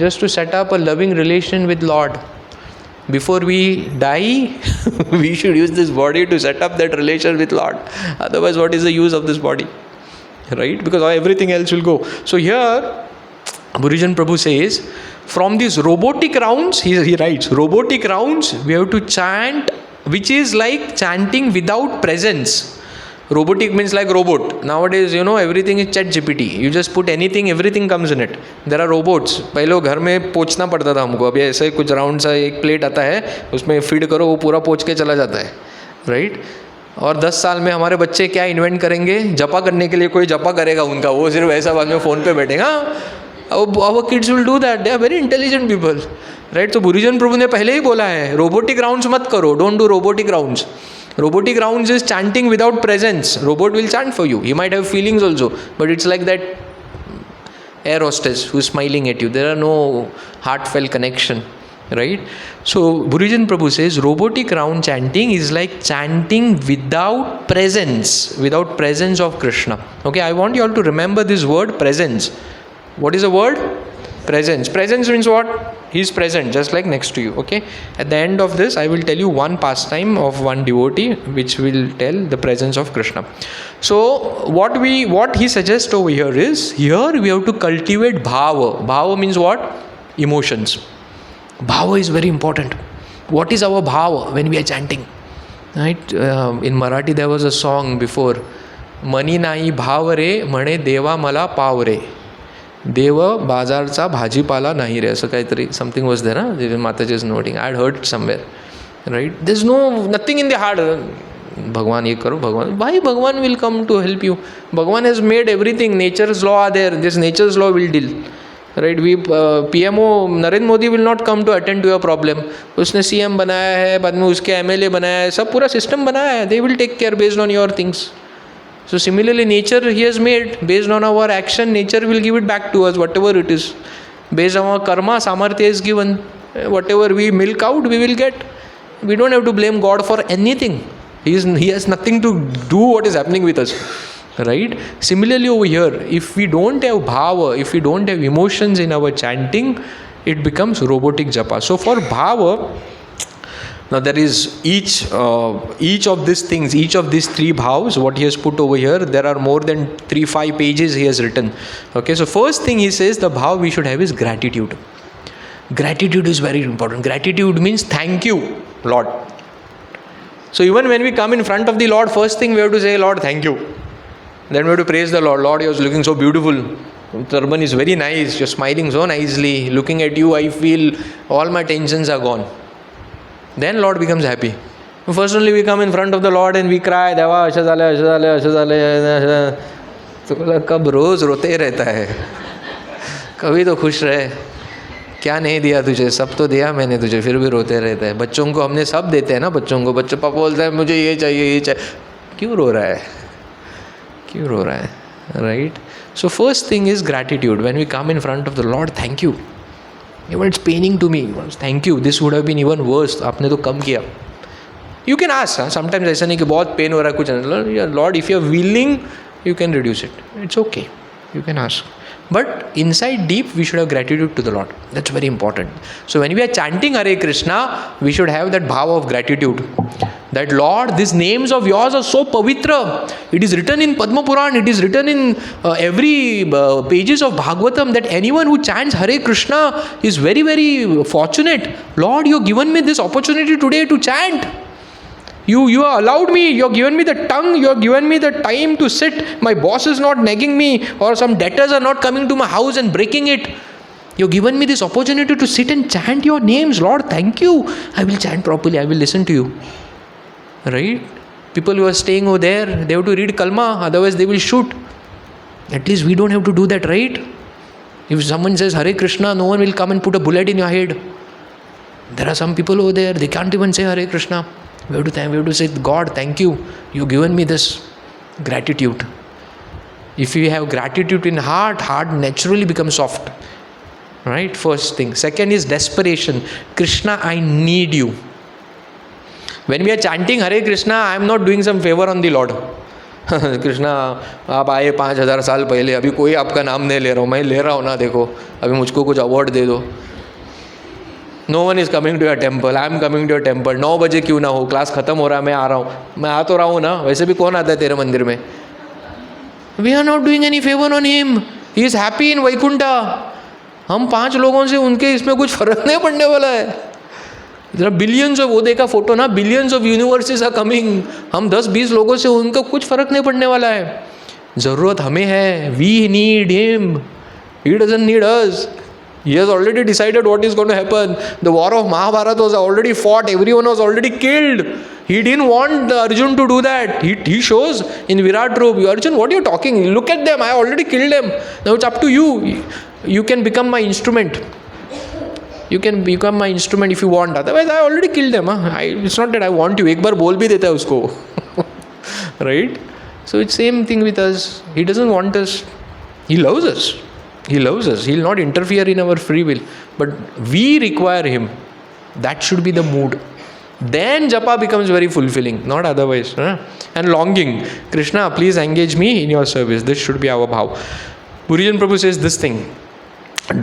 A: Just to set up a loving relation with Lord. Before we die, we should use this body to set up that relation with Lord. Otherwise, what is the use of this body? Right? Because everything else will go. So here, Burijan Prabhu says, from these robotic rounds, he writes, robotic rounds, we have to chant, which is like chanting without presence. Robotic means like robot. Nowadays, everything is chat GPT. You just put anything, everything comes in it. There are robots. पहले घर में पोंछना पड़ता था हमको. अभी ऐसे कुछ round सा एक प्लेट आता है, उसमें फीड करो, वो पूरा पोंछ के चला जाता है. राइट? और 10 साल में हमारे बच्चे क्या इन्वेंट करेंगे, जपा करने के लिए कोई जपा करेगा उनका, वो सिर्फ ऐसा बाद में फ़ोन पे बैठेगा. our kids will do that. They are very intelligent people. Right? तो बुरीजन प्रभु ने पहले ही बोला है, रोबोटिक राउंड्स मत करो, don't do robotic rounds. Robotic rounds is chanting without presence. Robot will chant for you. He might have feelings also, but it's like that air hostess who's smiling at you. There are no heartfelt connection, right? So Burijan Prabhu says robotic round chanting is like chanting without presence of Krishna. Okay, I want you all to remember this word presence. What is the word? Presence. Presence means what? He is present, just like next to you. Okay. At the end of this, I will tell you one pastime of one devotee, which will tell the presence of Krishna. So, what he suggests over here is, here we have to cultivate bhava. Bhava means what? Emotions. Bhava is very important. What is our bhava when we are chanting? Right? In Marathi, there was a song before. Mani nahi bhav re, mane deva mala pav re. देव बाजारचा भाजीपाला नाही रे, असं काहीतरी something was there ना, Mataji is noting. I heard somewhere. Right? There is no nothing in the heart. भगवान ये करो, भगवान, why Bhagwan will come to help you? Bhagwan has made everything. Nature's law are there. This nature's law will deal. Right? We PMO Narendra Modi will not come to attend to your problem. उसने CM बनाया है, बाद में उसके MLA बनाया है, सब पूरा सिस्टम बनाया है. They will take care based on your things. So similarly, nature he has made. Based on our action, nature will give it back to us, whatever it is. Based on our karma, samarthya is given. Whatever we milk out, we will get. We don't have to blame God for anything. He has nothing to do what is happening with us. Right? Similarly over here, if we don't have bhava, if we don't have emotions in our chanting, it becomes robotic japa. So for bhava, now there is each of these things, each of these 3 bhavs, what he has put over here, there are more than 3-5 pages he has written. Okay, so first thing he says, the bhav we should have is gratitude. Gratitude is very important. Gratitude means thank you, Lord. So even when we come in front of the Lord, first thing we have to say, Lord, thank you. Then we have to praise the Lord. Lord, you are looking so beautiful. Turban is very nice. You're smiling so nicely. Looking at you, I feel all my tensions are gone. Then Lord becomes happy. First only we come in front of the Lord and we cry, Deva, asha zale. तो कब रोज रोते रहता है, कभी तो खुश रहे. क्या नहीं दिया तुझे, सब तो दिया मैंने तुझे, फिर भी रोते रहता है. बच्चों को हमने सब देते हैं ना, बच्चों को. बच्चा पापा बोलता है मुझे ये चाहिए. क्यों रो रहा है? Right? So first thing is gratitude. When we come in front of the Lord, thank you. Even it's paining to me. Thank you. This would have been even worse. आपने तो कम किया. You can ask. Sometimes ऐसा नहीं कि बहुत pen हो रहा है कुछ नहीं. Lord, if you are willing, you can reduce it. It's okay. You can ask. But inside deep, we should have gratitude to the Lord. That's very important. So when we are chanting Hare Krishna, we should have that bhava of gratitude. That Lord, these names of yours are so pavitra. It is written in Padma Puran. It is written in every pages of Bhagavatam that anyone who chants Hare Krishna is very, very fortunate. Lord, you have given me this opportunity today to chant. You have allowed me, you have given me the tongue, you have given me the time to sit. My boss is not nagging me, or some debtors are not coming to my house and breaking it. You have given me this opportunity to sit and chant your names. Lord, thank you. I will chant properly, I will listen to you. Right? People who are staying over there, they have to read Kalma, otherwise they will shoot. At least we don't have to do that, right? If someone says Hare Krishna, no one will come and put a bullet in your head. There are some people over there, they can't even say Hare Krishna. We have to say, God, thank you. You've given me this gratitude. If you have gratitude in heart naturally becomes soft. Right? First thing. Second is desperation. Krishna, I need you. When we are chanting Hare Krishna, I am not doing some favor on the Lord. Krishna आप आए 5000 साल पहले, अभी कोई आपका नाम नहीं ले रहा हूँ, मैं ले रहा हूँ ना, देखो अभी मुझको कुछ अवार्ड दे दो. No one is coming to your temple, I am coming to your temple. 9 बजे क्यों ना हो, क्लास ख़त्म हो रहा है, मैं आ रहा हूँ. मैं आ तो रहा हूँ ना, वैसे भी कौन आता है तेरे मंदिर में. We are not doing any favour on him. He is happy in Vaikuntha. हम 5 लोगों से उनके इसमें कुछ फ़र्क नहीं पड़ने वाला है. जरा बिलियंस ऑफ, वो देखा फोटो ना, billions of universes are coming. हम 10-20 लोगों से उनका कुछ फ़र्क नहीं पड़ने वाला है. ज़रूरत हमें है. We need him, he doesn't need us. He has already decided what is going to happen. The war of Mahabharata was already fought. Everyone was already killed. He didn't want Arjun to do that. He shows in Virat Roop, Arjun, what are you talking? Look at them. I already killed them. Now it's up to you. You can become my instrument. You can become my instrument if you want. Otherwise, I already killed them. It's not that I want you. एक बार बोल भी देता है उसको. Right? So it's same thing with us. He doesn't want us. He loves us. He loves us. He will not interfere in our free will. But we require Him. That should be the mood. Then Japa becomes very fulfilling, not otherwise. And longing. Krishna, please engage me in your service. This should be our bhav. Purijan Prabhu says this thing.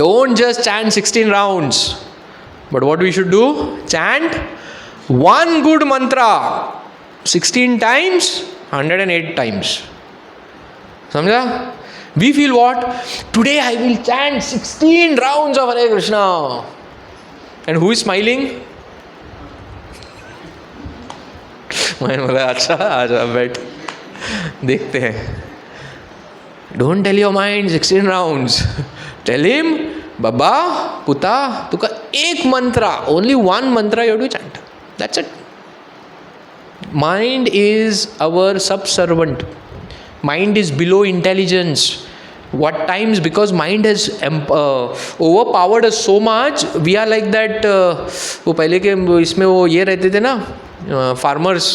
A: Don't just chant 16 rounds. But what we should do? Chant one good mantra 16 times, 108 times. Samjha? We feel what? Today I will chant 16 rounds of Hare Krishna. And who is smiling? मैंने बोला अच्छा आजा बैठ देखते हैं. Don't tell your mind 16 rounds. Tell him, Baba, Puta, तुका एक मंत्रा, only one mantra you have to chant. That's it. Mind is our subservient. Mind is below intelligence. What times, because mind has overpowered us so much, we are like that. वो पहले के इसमें वो ये रहते थे ना, फार्मर्स,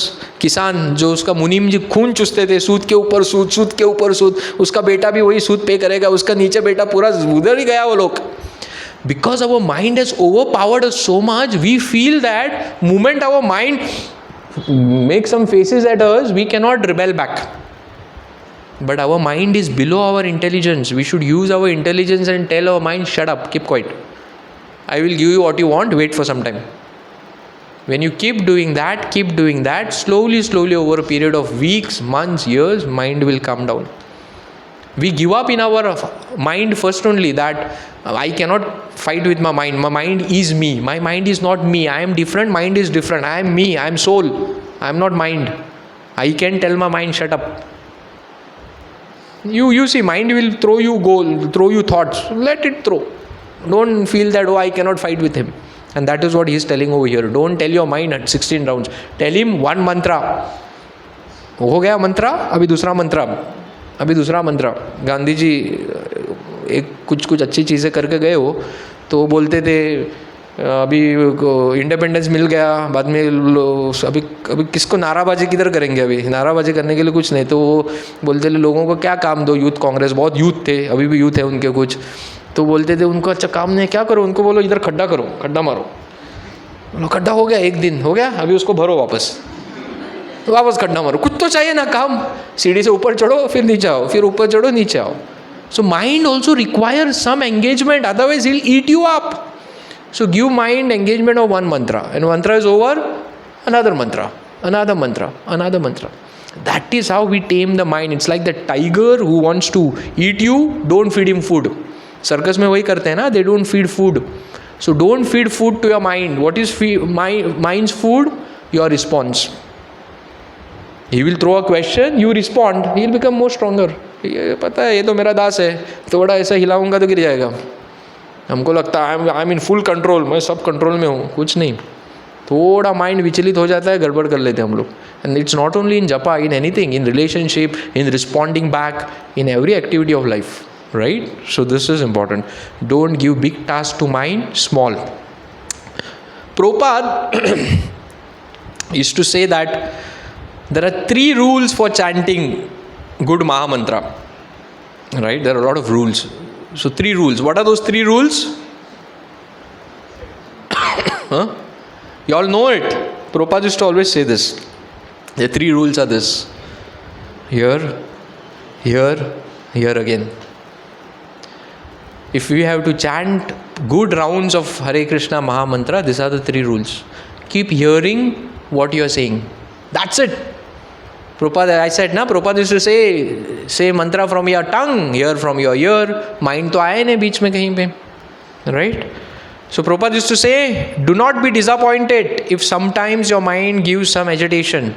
A: किसान, जो उसका मुनीम जी खून चूसते थे, सूद के ऊपर सूद, सूद के ऊपर सूद, उसका बेटा भी वही सूद पे करेगा, उसका नीचे बेटा पूरा उधर ही गया वो लोग. Because our mind has overpowered us so much, we feel that moment our mind makes some faces at us, we cannot rebel back. But our mind is below our intelligence. We should use our intelligence and tell our mind, shut up, keep quiet. I will give you what you want, wait for some time. When you keep doing that, slowly over a period of weeks, months, years, mind will come down. We give up in our mind first only that I cannot fight with my mind. My mind is me. My mind is not me. I am different. Mind is different. I am me. I am soul. I am not mind. I can tell my mind, shut up. You see, mind will throw you thoughts. Let it throw. Don't feel that, I cannot fight with him. And that is what he is telling over here. Don't tell your mind at 16 rounds. Tell him one mantra. हो गया मंत्रा, अभी दूसरा मंत्रा. गांधी जी एक कुछ अच्छी चीज़ें करके गए हो, तो वो बोलते थे अभी इंडिपेंडेंस मिल गया, बाद में अभी किसको नाराबाजी किधर करेंगे, अभी नाराबाजी करने के लिए कुछ नहीं, तो वो बोलते थे लोगों को क्या काम दो. यूथ कांग्रेस, बहुत यूथ थे, अभी भी यूथ है उनके कुछ, तो बोलते थे उनको अच्छा काम नहीं, क्या करो, उनको बोलो इधर खड्डा मारो. बोलो खड्डा हो गया, एक दिन हो गया, अभी उसको भरो वापस खड्डा मारो. कुछ तो चाहिए ना काम. सीढ़ी से ऊपर चढ़ो, फिर नीचे आओ, फिर ऊपर चढ़ो, नीचे आओ. So mind also requires some engagement, otherwise he will eat you up. So give mind engagement of one mantra, and mantra is over, another mantra. That is how we tame the mind. It's like the tiger who wants to eat you, don't feed him food. Circus में वही करते हैं ना, they don't feed food. So don't feed food to your mind. What is mind's food? Your response. He will throw a question, you respond, he will become more stronger. ये पता है, ये तो मेरा दास है, थोड़ा ऐसा हिलाऊंगा तो गिर जाएगा. हमको लगता है I am in full control, मैं सब कंट्रोल में हूँ, कुछ नहीं. थोड़ा माइंड विचलित हो जाता है, गड़बड़ कर लेते हैं हम लोग. And it's not only in japa, in anything, in relationship, in responding back, in every activity of life. right? So this is important. Don't give big task to mind, small. Prabhupada used to say that there are 3 rules for chanting good Mahamantra, right? There are a lot of rules. So 3 rules. What are those 3 rules? Huh? You all know it. Prabhupada used to always say this. The 3 rules are this. Here, here, here again. If we have to chant good rounds of Hare Krishna Mahamantra, these are the 3 rules. Keep hearing what you are saying. That's it. Prabhupada, I said, Prabhupada used to say mantra from your tongue, hear from your ear, mind to aaye nahi beech mein kahin pe. Right? So Prabhupada used to say, do not be disappointed if sometimes your mind gives some agitation.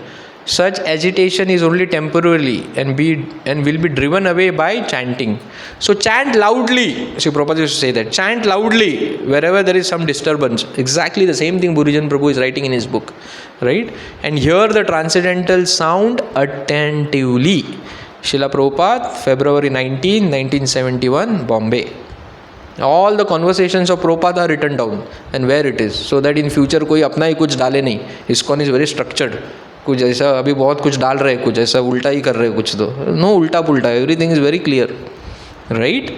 A: Such agitation is only temporarily and will be driven away by chanting. So chant loudly. See, Prabhupada used to say that. Chant loudly wherever there is some disturbance. Exactly the same thing Burijan Prabhu is writing in his book. Right? And hear the transcendental sound attentively. Srila Prabhupada, February 19, 1971, Bombay. All the conversations of Prabhupada are written down and where it is. So that in future कोई अपना ही कुछ डाले नहीं. ISKCON is very structured. कुछ ऐसा अभी बहुत कुछ डाल रहे हैं, कुछ ऐसा उल्टा ही कर रहे हैं कुछ तो. No उल्टा पुल्टा. Everything is very clear. Right?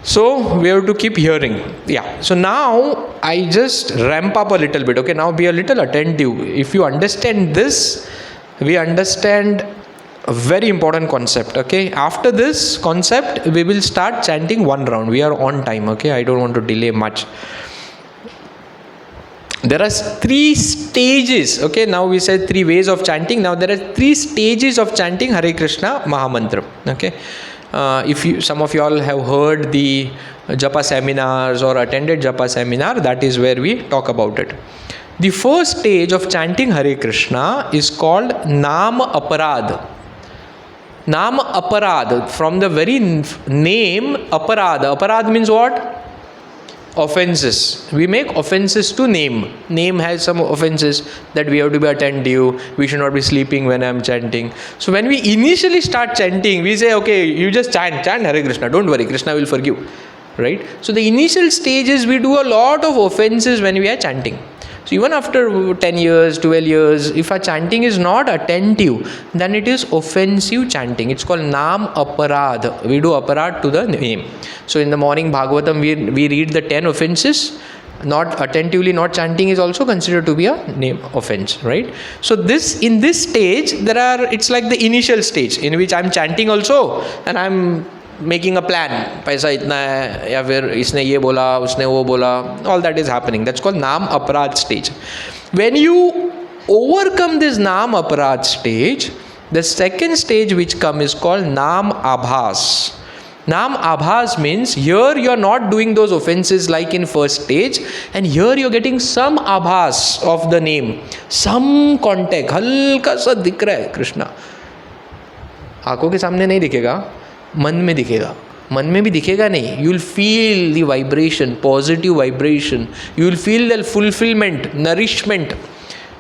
A: So we have to keep hearing. Yeah. So now I just ramp up a little bit. Okay. Now be a little attentive. If you understand this, we understand a very important concept. Okay. After this concept, we will start chanting one round. We are on time. Okay. I don't want to delay much. There are 3 stages. Okay. Now we said 3 ways of chanting. Now there are 3 stages of chanting Hare Krishna Mahamantra. Okay. Some of you all have heard the Japa seminars or attended Japa seminar, that is where we talk about it. The first stage of chanting Hare Krishna is called Nam Aparad. Nam Aparad, from the very name Aparad. Aparad means what? Offenses. We make offenses to name. Name has some offenses that we have to be attentive. We should not be sleeping when I am chanting. So when we initially start chanting, we say, okay, you just chant Hare Krishna. Don't worry, Krishna will forgive. Right? So the initial stages, we do a lot of offenses when we are chanting. So even after 10 years, 12 years, if our chanting is not attentive, then it is offensive chanting. It's called Nam Aparad. We do aparad to the name. So in the morning Bhagavatam, we read the 10 offenses. Not attentively, not chanting is also considered to be a name offense, right? So in this stage, it's like the initial stage in which I'm chanting also and I'm making a plan. पैसा इतना है या फिर इसने ये बोला, उसने वो बोला. All that is happening. That's called Nam Aparad stage. When you overcome this Nam Aparad stage, the second stage which comes is called Nam Abhas. Nam Abhas means here you are not doing those offenses like in first stage, and here you are getting some Abhas of the name, some contact. हल्का सा दिख रहा है कृष्णा. आंखों के सामने नहीं दिखेगा, मन में दिखेगा. मन में भी दिखेगा नहीं. You will feel the vibration, positive vibration. You will feel the fulfillment, nourishment.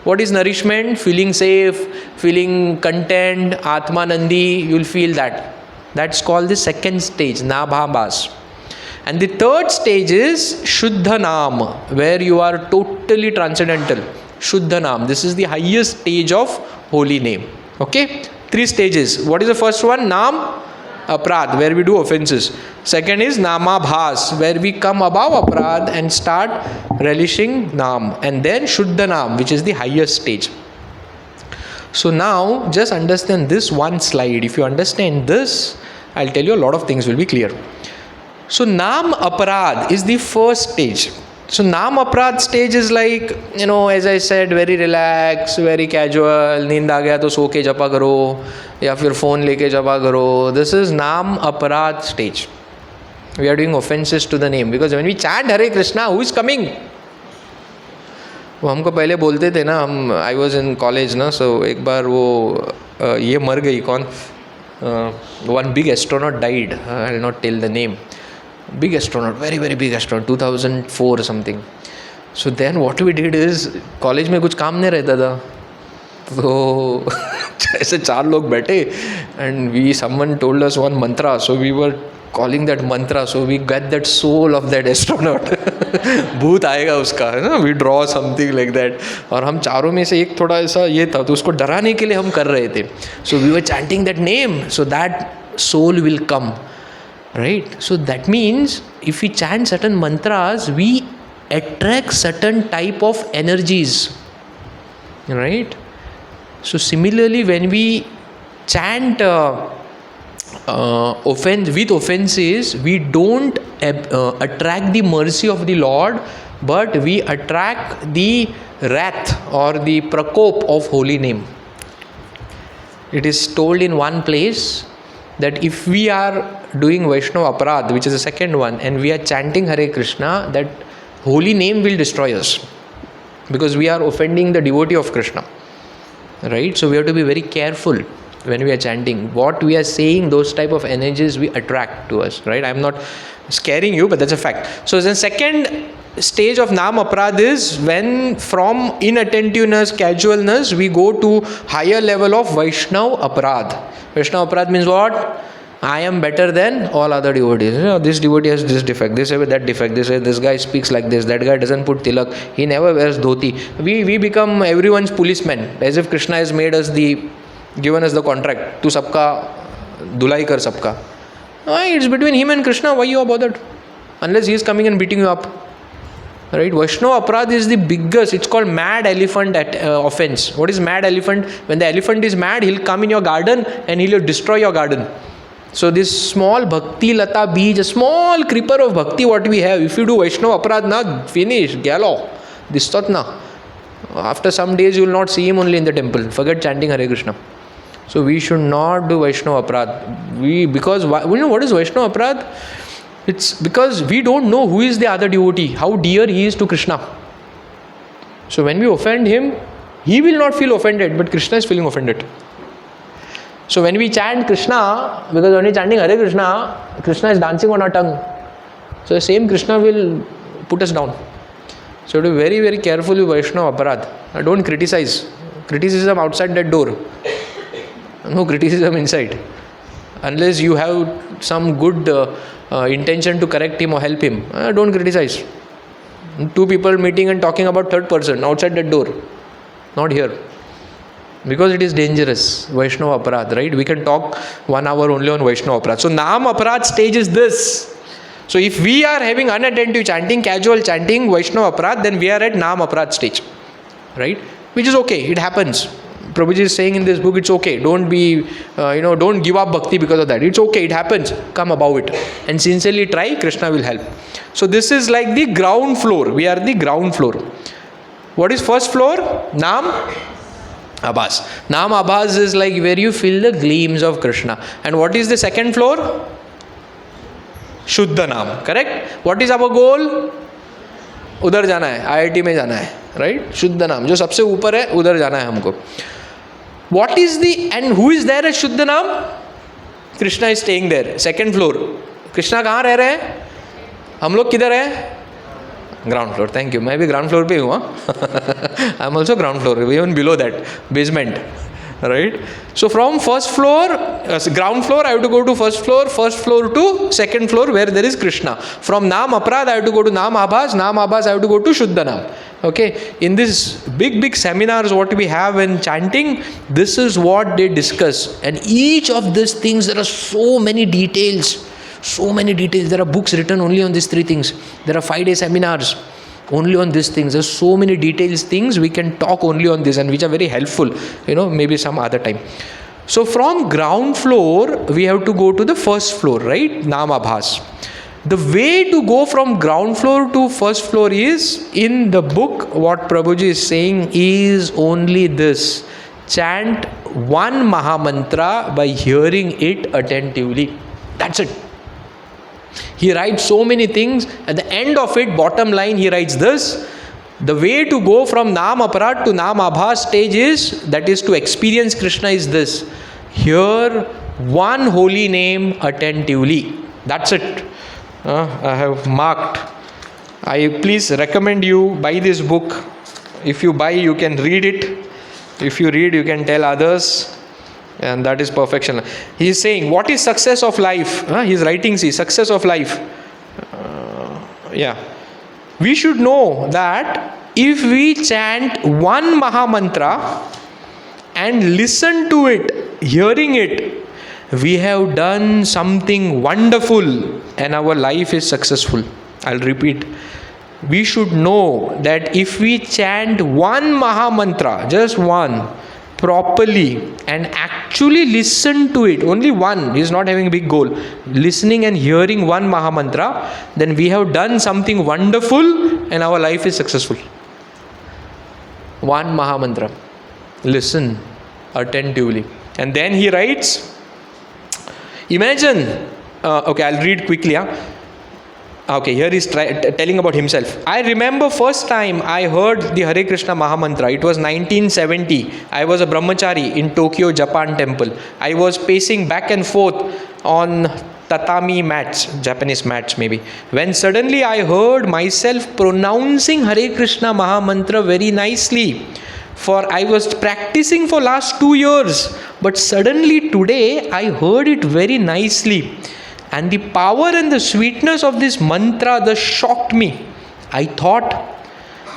A: What is nourishment? Feeling safe, feeling content, Atmanandi. You will feel that. That's called the second stage, Nabhabhas. And the third stage is Shuddha Nam, where you are totally transcendental. Shuddha Nam. This is the highest stage of holy name. Okay? 3 stages. What is the first one? Nam Aparad, where we do offenses. Second is Namabhas, where we come above Aparad and start relishing Nam. And then Shuddha Nam, which is the highest stage. So now just understand this one slide. If you understand this, I'll tell you a lot of things will be clear. So Nam Aparad is the first stage. So Nam Aparad stage is like, as I said, very relaxed, very casual. नींद आ गया तो सो के जपा करो या फिर phone लेके जपा करो. This is Nam Aparad stage. We are doing offenses to the name because when we chant Hare Krishna, who is coming? वो हमको पहले बोलते थे ना, आई वॉज इन कॉलेज ना, सो एक बार वो ये मर गई कौन, one big astronaut died, I will not tell the name. Big astronaut, very very big astronaut, 2004 or something. So then what we did is, college में कुछ काम नहीं रहता था तो ऐसे 4 लोग बैठे and someone told us one mantra. So we were calling that mantra, so we get that soul of that astronaut. भूत आएगा उसका, है ना, we draw something like that. और हम चारों में से एक थोड़ा ऐसा ये था, तो उसको डराने के लिए हम कर रहे थे. So we were chanting that name, so that soul will come, right? So that means if we chant certain mantras, we attract certain type of energies, right? So similarly, when we chant with offenses, we don't attract the mercy of the Lord, but we attract the wrath or the prakop of holy name. It is told in one place that if we are doing Vaishnava Aparadh, which is the second one, and we are chanting Hare Krishna, that holy name will destroy us, because we are offending the devotee of Krishna, right? So we have to be very careful when we are chanting. What we are saying, those type of energies we attract to us, right? I'm not scaring you, but that's a fact. So the second stage of Nam Aparadh is when from inattentiveness, casualness, we go to higher level of Vaishnava Aparadh. Vaishnava Aparadh means what? I am better than all other devotees. You know, this devotee has this defect, this has that defect, this guy speaks like this, that guy doesn't put tilak, he never wears dhoti. We become everyone's policeman, as if Krishna has made us given us the contract to sabka dulai kar sabka. It's between him and Krishna. Why you are bothered? Unless he is coming and beating you up, right? Vaishnava Aparadh is the biggest. It's called mad elephant offense. What is mad elephant? When the elephant is mad, he'll come in your garden and he'll destroy your garden. So this small bhakti lata beej, a small creeper of bhakti what we have, if you do Vaishnava Aparadh, na, finish, gallo, distot na. After some days you will not see him only in the temple. Forget chanting Hare Krishna. So we should not do Vaishnava Aparadh. Because you know what is Vaishnava Aparadh? It's because we don't know who is the other devotee, how dear he is to Krishna. So when we offend him, he will not feel offended, but Krishna is feeling offended. So when we chant Krishna, because when we chanting Hare Krishna, Krishna is dancing on our tongue. So the same Krishna will put us down. So to be very, very careful with Vaishnava Aparadh. Don't criticize. Criticism outside that door. No criticism inside. Unless you have some good intention to correct him or help him, don't criticize. Two people meeting and talking about third person outside that door. Not here. Because it is dangerous. Vaishnava Aparadh, right? We can talk 1 hour only on Vaishnava Aparadh. So Nam Aparadh stage is this. So if we are having unattentive chanting, casual chanting, Vaishnava Aparadh, then we are at Nam Aparadh stage, right? Which is okay. It happens. Prabhuji is saying in this book, it's okay. Don't be, don't give up bhakti because of that. It's okay. It happens. Come above it. And sincerely try. Krishna will help. So this is like the ground floor. We are the ground floor. What is first floor? Nam Abhas. Nam Abhas is like where you feel the gleams of Krishna. And what is the second floor? Shuddha Nam. Correct? What is our goal? उधर जाना है, IIT में जाना है, right? शुद्ध नाम जो सबसे ऊपर है, उधर जाना है हमको. What is the, and who is there at शुद्ध नाम? Krishna is staying there, second floor. Krishna कहाँ रह रहे हैं? हम लोग किधर हैं? Ground floor. Thank you. मैं भी ground floor पे हूँ. I am also ground floor, even below that, basement. Right? So from first floor, ground floor, I have to go to first floor to second floor where there is Krishna. From Nam Aparadh, I have to go to Nam Abhas, I have to go to Shuddha Nam. Okay? In this big seminars what we have in chanting, this is what they discuss. And each of these things, there are so many details. There are books written only on these three things. There are 5-day seminars only on these things. There's so many details things we can talk only on this, and which are very helpful, maybe some other time. So from ground floor we have to go to the first floor, right? Nam Abhas. The way to go from ground floor to first floor is, in the book what Prabhuji is saying is only this: chant one Mahamantra by hearing it attentively. That's it. He writes so many things. At the end of it, bottom line, he writes this: the way to go from Nam Aparadh to Nam Abhas stage is, that is to experience Krishna, is this: hear one holy name attentively. That's it. I have marked. I please recommend you buy this book. If you buy, you can read it. If you read, you can tell others. And that is perfection. He is saying, what is success of life? He is writing, see, success of life. We should know that if we chant one Maha Mantra and listen to it, hearing it, we have done something wonderful and our life is successful. I'll repeat. We should know that if we chant one Maha Mantra, just one, properly and actually listen to it, only one, he is not having a big goal, listening and hearing one Maha Mantra, then we have done something wonderful and our life is successful. One Maha Mantra. Listen attentively. And then he writes, imagine, okay, I'll read quickly. Okay, here he's telling about himself. I remember first time I heard the Hare Krishna Maha Mantra. It was 1970. I was a brahmachari in Tokyo, Japan temple. I was pacing back and forth on tatami mats, Japanese mats maybe, when suddenly I heard myself pronouncing Hare Krishna Maha Mantra very nicely. For I was practicing for last 2 years, but suddenly today I heard it very nicely. And the power and the sweetness of this mantra thus shocked me. I thought,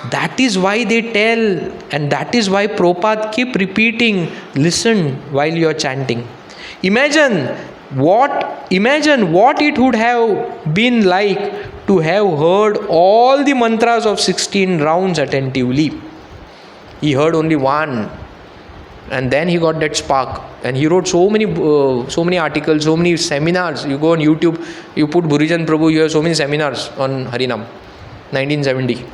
A: that is why they tell, and that is why Prabhupada keep repeating, listen while you are chanting. Imagine what it would have been like to have heard all the mantras of 16 rounds attentively. He heard only one. And then he got that spark, and he wrote so many articles, so many seminars. You go on YouTube, you put Burijan Prabhu, you have so many seminars on Harinam, 1970,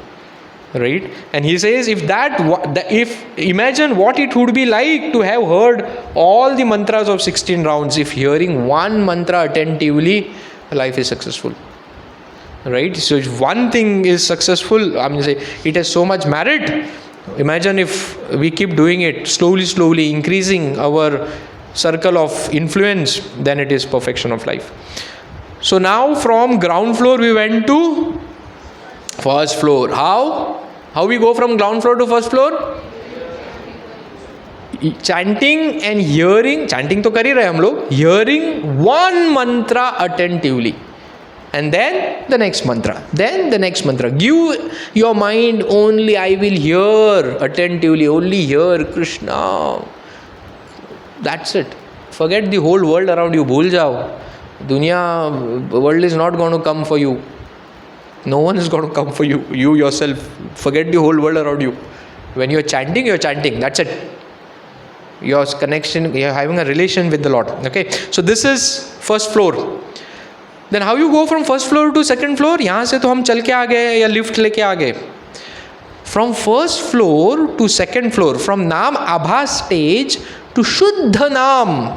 A: right? And he says, imagine what it would be like to have heard all the mantras of 16 rounds. If hearing one mantra attentively, life is successful, right? So if one thing is successful, I mean, say it has so much merit. Imagine if we keep doing it slowly, increasing our circle of influence, then it is perfection of life. So now from ground floor we went to first floor. How we go from ground floor to first floor? Chanting and hearing, chanting to kar hi rahe hum log, hearing one mantra attentively. And then the next mantra. Give your mind only, I will hear attentively, only hear Krishna. That's it. Forget the whole world around you. Bhul jao. World is not going to come for you. No one is going to come for you. You yourself. Forget the whole world around you. When you're chanting, that's it. Your connection, you're having a relation with the Lord. Okay. So this is first floor. Then how you go from first floor to second floor? यहाँ से तो हम चल के आ गए या lift लेके आ गए. From first floor to second floor, from Naam Abha stage to Shuddha Naam,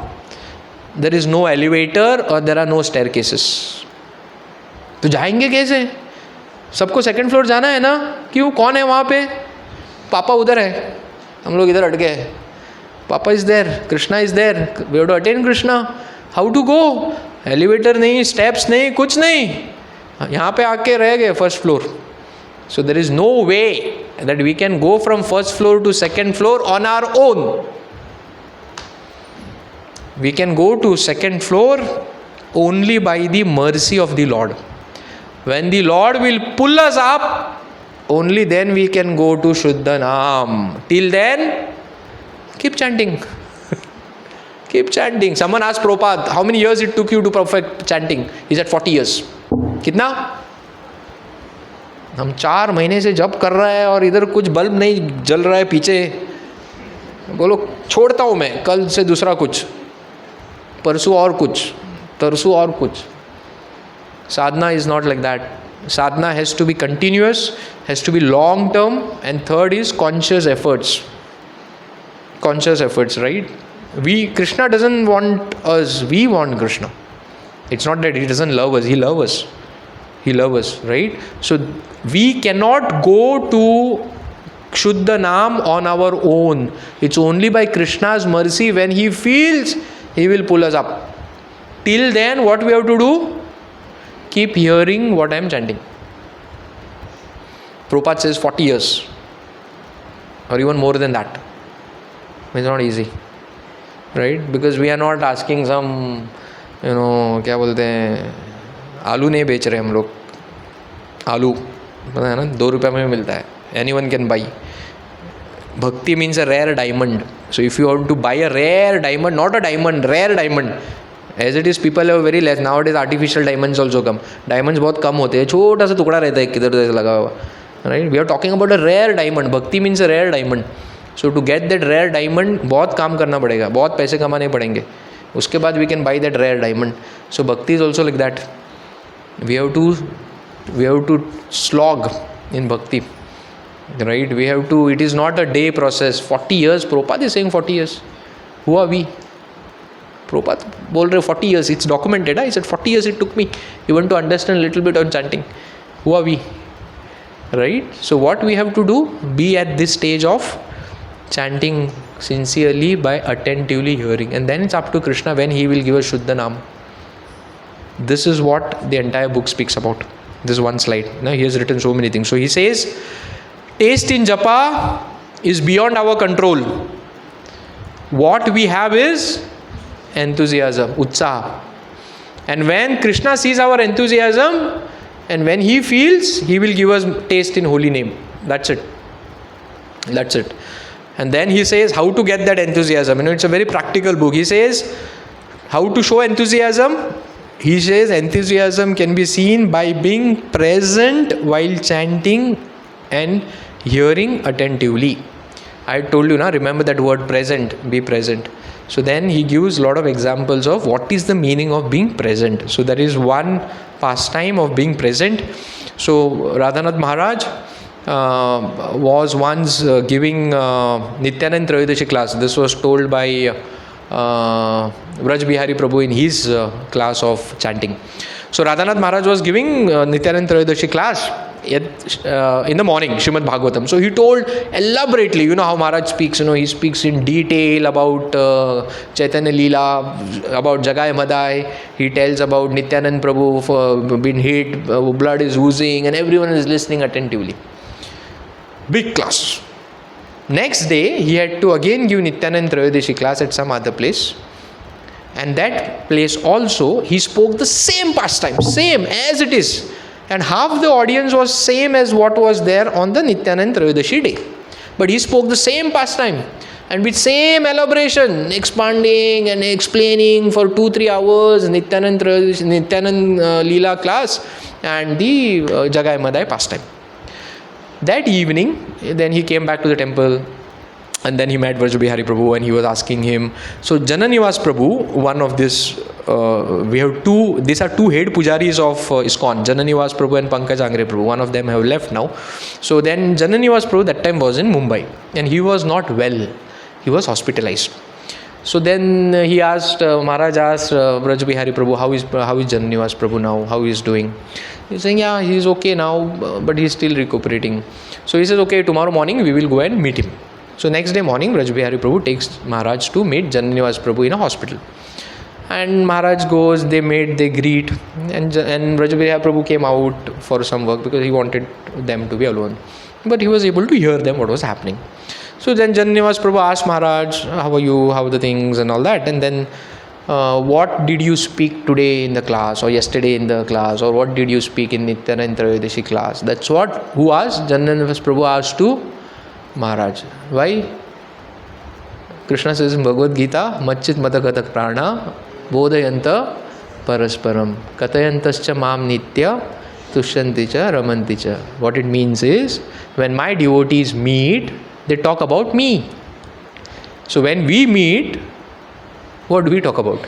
A: there is no elevator or there are no staircases. तो जाएंगे कैसे? सबको second floor जाना है ना? क्यों? कौन है वहाँ पे? पापा उधर है, हम लोग इधर अटके हैं. Papa is there, Krishna is there, we have to attain Krishna. How to go? Elevator नहीं, स्टेप्स नहीं, कुछ नहीं. यहाँ पे आके रह गए first floor. So there is no way that we can go from first floor to second floor on our own. We can go to second floor only by the mercy of the Lord. When the Lord will pull us up, only then we can go to Shuddha Naam. Till then, keep chanting. Keep chanting. Someone asked Prabhupada, how many years it took you to perfect chanting? He said 40 years. कितना? हम 4 महीने से जप कर रहे हैं और इधर कुछ बल्ब नहीं जल रहा है पीछे. बोलो छोड़ता हूँ मैं, कल से दूसरा कुछ, परसों और कुछ, तरसों और कुछ. Sadhana is not like that. Sadhana has to be continuous, has to be long term, and third is conscious efforts. Conscious efforts, right? Krishna doesn't want us, we want Krishna. It's not that he doesn't love us, he loves us. He loves us, right? So we cannot go to Shuddha Naam on our own. It's only by Krishna's mercy. When he feels, he will pull us up. Till then, what we have to do? Keep hearing what I am chanting. Prabhupada says 40 years or even more than that. It's not easy. right? Because we are not asking some, क्या बोलते हैं, आलू नहीं बेच रहे हम लोग, आलू पता है ना, 2 रुपये में मिलता है, anyone can buy. Bhakti means a rare diamond. So if you want to buy a rare diamond, not a diamond, rare diamond. As it is, people have very less. Nowadays artificial diamonds also come. Diamonds बहुत कम होते हैं, छोटा सा टुकड़ा रहता है किधर उधर लगा हुआ, right? We are talking about a rare diamond. Bhakti means a rare diamond. So to get that rare diamond, बहुत काम करना पड़ेगा, बहुत पैसे कमाने पड़ेंगे, उसके बाद we can buy that rare diamond. So Bhakti is also like that. We have to slog in Bhakti. Right, we have to, it is not a day process. 40 years, Prabhupada is saying 40 years. Who are we? Prabhupada bol rahe 40 years, it's documented. He said 40 years it took me even to understand a little bit on chanting. Who are we? Right? So what we have to do, be at this stage of chanting sincerely by attentively hearing, and then it's up to Krishna when he will give us Shuddha Nam. This is what the entire book speaks about. This one slide. Now he has written so many things. So he says, taste in Japa is beyond our control. What we have is enthusiasm, utsaha. And when Krishna sees our enthusiasm, and when he feels, he will give us taste in holy name. That's it. That's it. And then he says how to get that enthusiasm. It's a very practical book. He says how to show enthusiasm. He says enthusiasm can be seen by being present while chanting and hearing attentively. I told you, remember that word present, be present. So then he gives a lot of examples of what is the meaning of being present. So there is one pastime of being present. So Radhanath Maharaj was once giving Nityanand Trayodashi class. This was told by Vraj Bihari Prabhu in his class of chanting. So Radhanath Maharaj was giving Nityanand Trayodashi class in the morning, Srimad Bhagavatam. So he told elaborately, how Maharaj speaks, he speaks in detail about Chaitanya Leela, about Jagai Madai. He tells about Nityanand Prabhu being hit, blood is oozing, and everyone is listening attentively. Big class. Next day, he had to again give Nityanand Trayodashi class at some other place. And that place also, he spoke the same pastime, same as it is. And half the audience was same as what was there on the Nityanand Trayodashi day. But he spoke the same pastime and with same elaboration, expanding and explaining for 2-3 hours Nityanand Leela class and the Jagai Madai pastime. That evening, then he came back to the temple. And then he met Vraj Bihari Prabhu and he was asking him. So Jananivas Prabhu, one of this, we have two, these are two head pujaris of ISKCON, Jananivas Prabhu and Pankaj Angre Prabhu. One of them have left now. So then Jananivas Prabhu that time was in Mumbai and he was not well. He was hospitalized. So then he asked, Maharaj asked Vraj Bihari Prabhu, how is Jananivas Prabhu now? How he is doing? He's saying, yeah, he is okay now, but he is still recuperating. So he says, okay, tomorrow morning we will go and meet him. So next day morning, Vraj Bihari Prabhu takes Maharaj to meet Jananivas Prabhu in a hospital. And Maharaj goes, they greet, and Vraj Bihari Prabhu came out for some work because he wanted them to be alone. But he was able to hear them, what was happening. So then Jananivas Prabhu asked Maharaj, how are you, how are the things and all that. And then, what did you speak today in the class or yesterday in the class, or what did you speak in Nityanand Trayodashi class? That's what, who asked? Jananivas Prabhu asked to Maharaj. Why? Krishna says in Bhagavad Gita, Machit Matakatak Prana Bodhayanta Parasparam Katayantascha Mam Nitya Tushyanticha Ramanticha. What it means is, when my devotees meet, they talk about me. So when we meet, what do we talk about?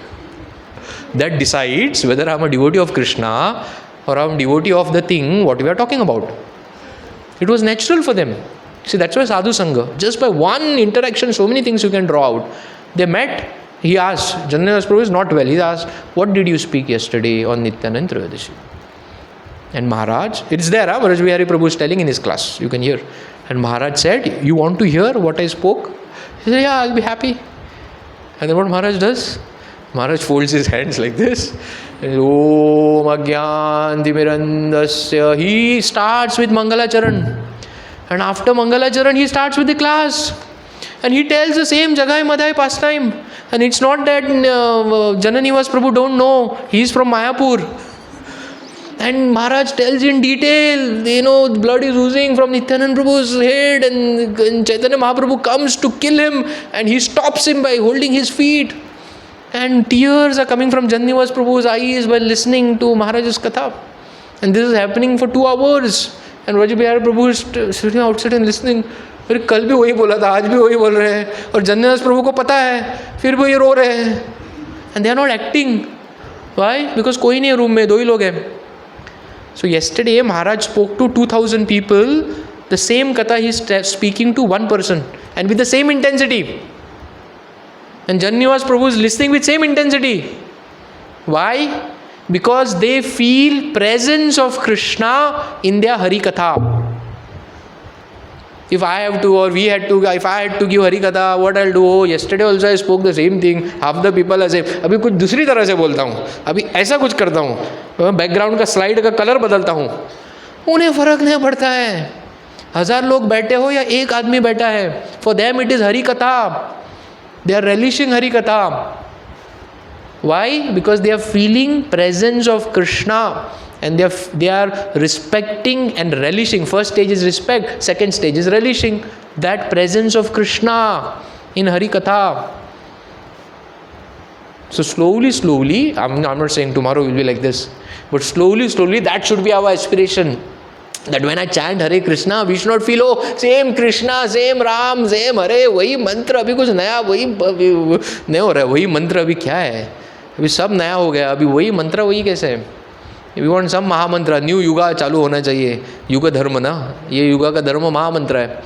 A: That decides whether I am a devotee of Krishna or I am a devotee of the thing what we are talking about. It was natural for them. See, that's why Sadhu Sangha. Just by one interaction, so many things you can draw out. They met, he asked, Jananivas Prabhu is not well. He asked, what did you speak yesterday on Nityanand Trayodashi? And Maharaj, it is there, Vraj Bihari Prabhu is telling in his class, you can hear. And Maharaj said, you want to hear what I spoke? He said, yeah, I'll be happy. And then what Maharaj does? Maharaj folds his hands like this. Om Agyan Dimirandasya. He starts with Mangalacharan. And after Mangalacharan, he starts with the class. And he tells the same Jagai Madai pastime. And it's not that Jananivas Prabhu don't know, he's from Mayapur. And Maharaj tells in detail, blood is oozing from Nityanand Prabhu's head, and Chaitanya Mahaprabhu comes to kill him, and he stops him by holding his feet. And tears are coming from Jananivas Prabhu's eyes while listening to Maharaj's Katha. And this is happening for 2 hours. And Raji Bihar Prabhu is sitting outside and listening. फिर कल भी वही बोला था, आज भी वही बोल रहे हैं, और जन्नस प्रभु को पता है, फिर भी ये रो रहे हैं. And they are not acting. Why? Because कोई नहीं है रूम में, 2 ही लोग हैं. So yesterday Maharaj spoke to 2,000 people, the same katha he is speaking to 1 person, and with the same intensity. And Jananivas Prabhu is listening with same intensity. Why? Because they feel presence of Krishna in their Hari Katha. If I have to, or we had to, if I had to give Hari Katha, what I'll do? Oh, yesterday also I spoke the same thing. Half the people are saying, अभी कुछ दूसरी तरह से बोलता हूँ, अभी ऐसा कुछ करता हूँ, बैकग्राउंड का स्लाइड का कलर बदलता हूँ. उन्हें फर्क नहीं पड़ता है. 1000 लोग बैठे हो या 1 आदमी बैठा है. For them it is Hari Katha. They are relishing Hari Katha. Why? Because they are feeling presence of Krishna, and they are respecting and relishing. First stage is respect, second stage is relishing that presence of Krishna in Hari Katha. So slowly, I'm not saying tomorrow will be like this, but slowly, that should be our aspiration. That when I chant Hare Krishna, we should not feel, oh, same Krishna, same Ram, same Hare, वही मंत्र, अभी कुछ नया, वही नहीं हो रहा है, वही मंत्र अभी क्या है, अभी सब नया हो गया, अभी वही मंत्र वही कैसे है. वी वांट सम महामंत्र, न्यू युगा चालू होना चाहिए, युग धर्म ना, ये युगा का धर्म महामंत्र है,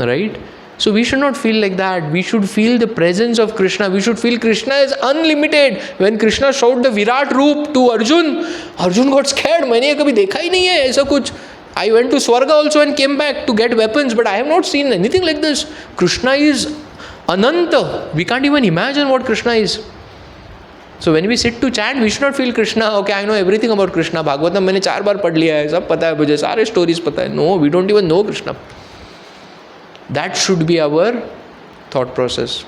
A: right. So we should not feel like that. We should feel the presence of Krishna. We should feel Krishna is unlimited. When Krishna showed the Virat Roop to Arjun, Arjun got scared. मैंने कभी देखा ही नहीं है ऐसा कुछ. I went to Swarga also and came back to get weapons, but I have not seen anything like this. Krishna is Ananta. We can't even imagine what Krishna is. So when we sit to chant, we should not feel Krishna, okay, I know everything about Krishna. Bhagavatam मैंने 4 बार पढ़ लिया है, सब पता है मुझे, सारे stories पता है. No, we don't even know Krishna. That should be our thought process.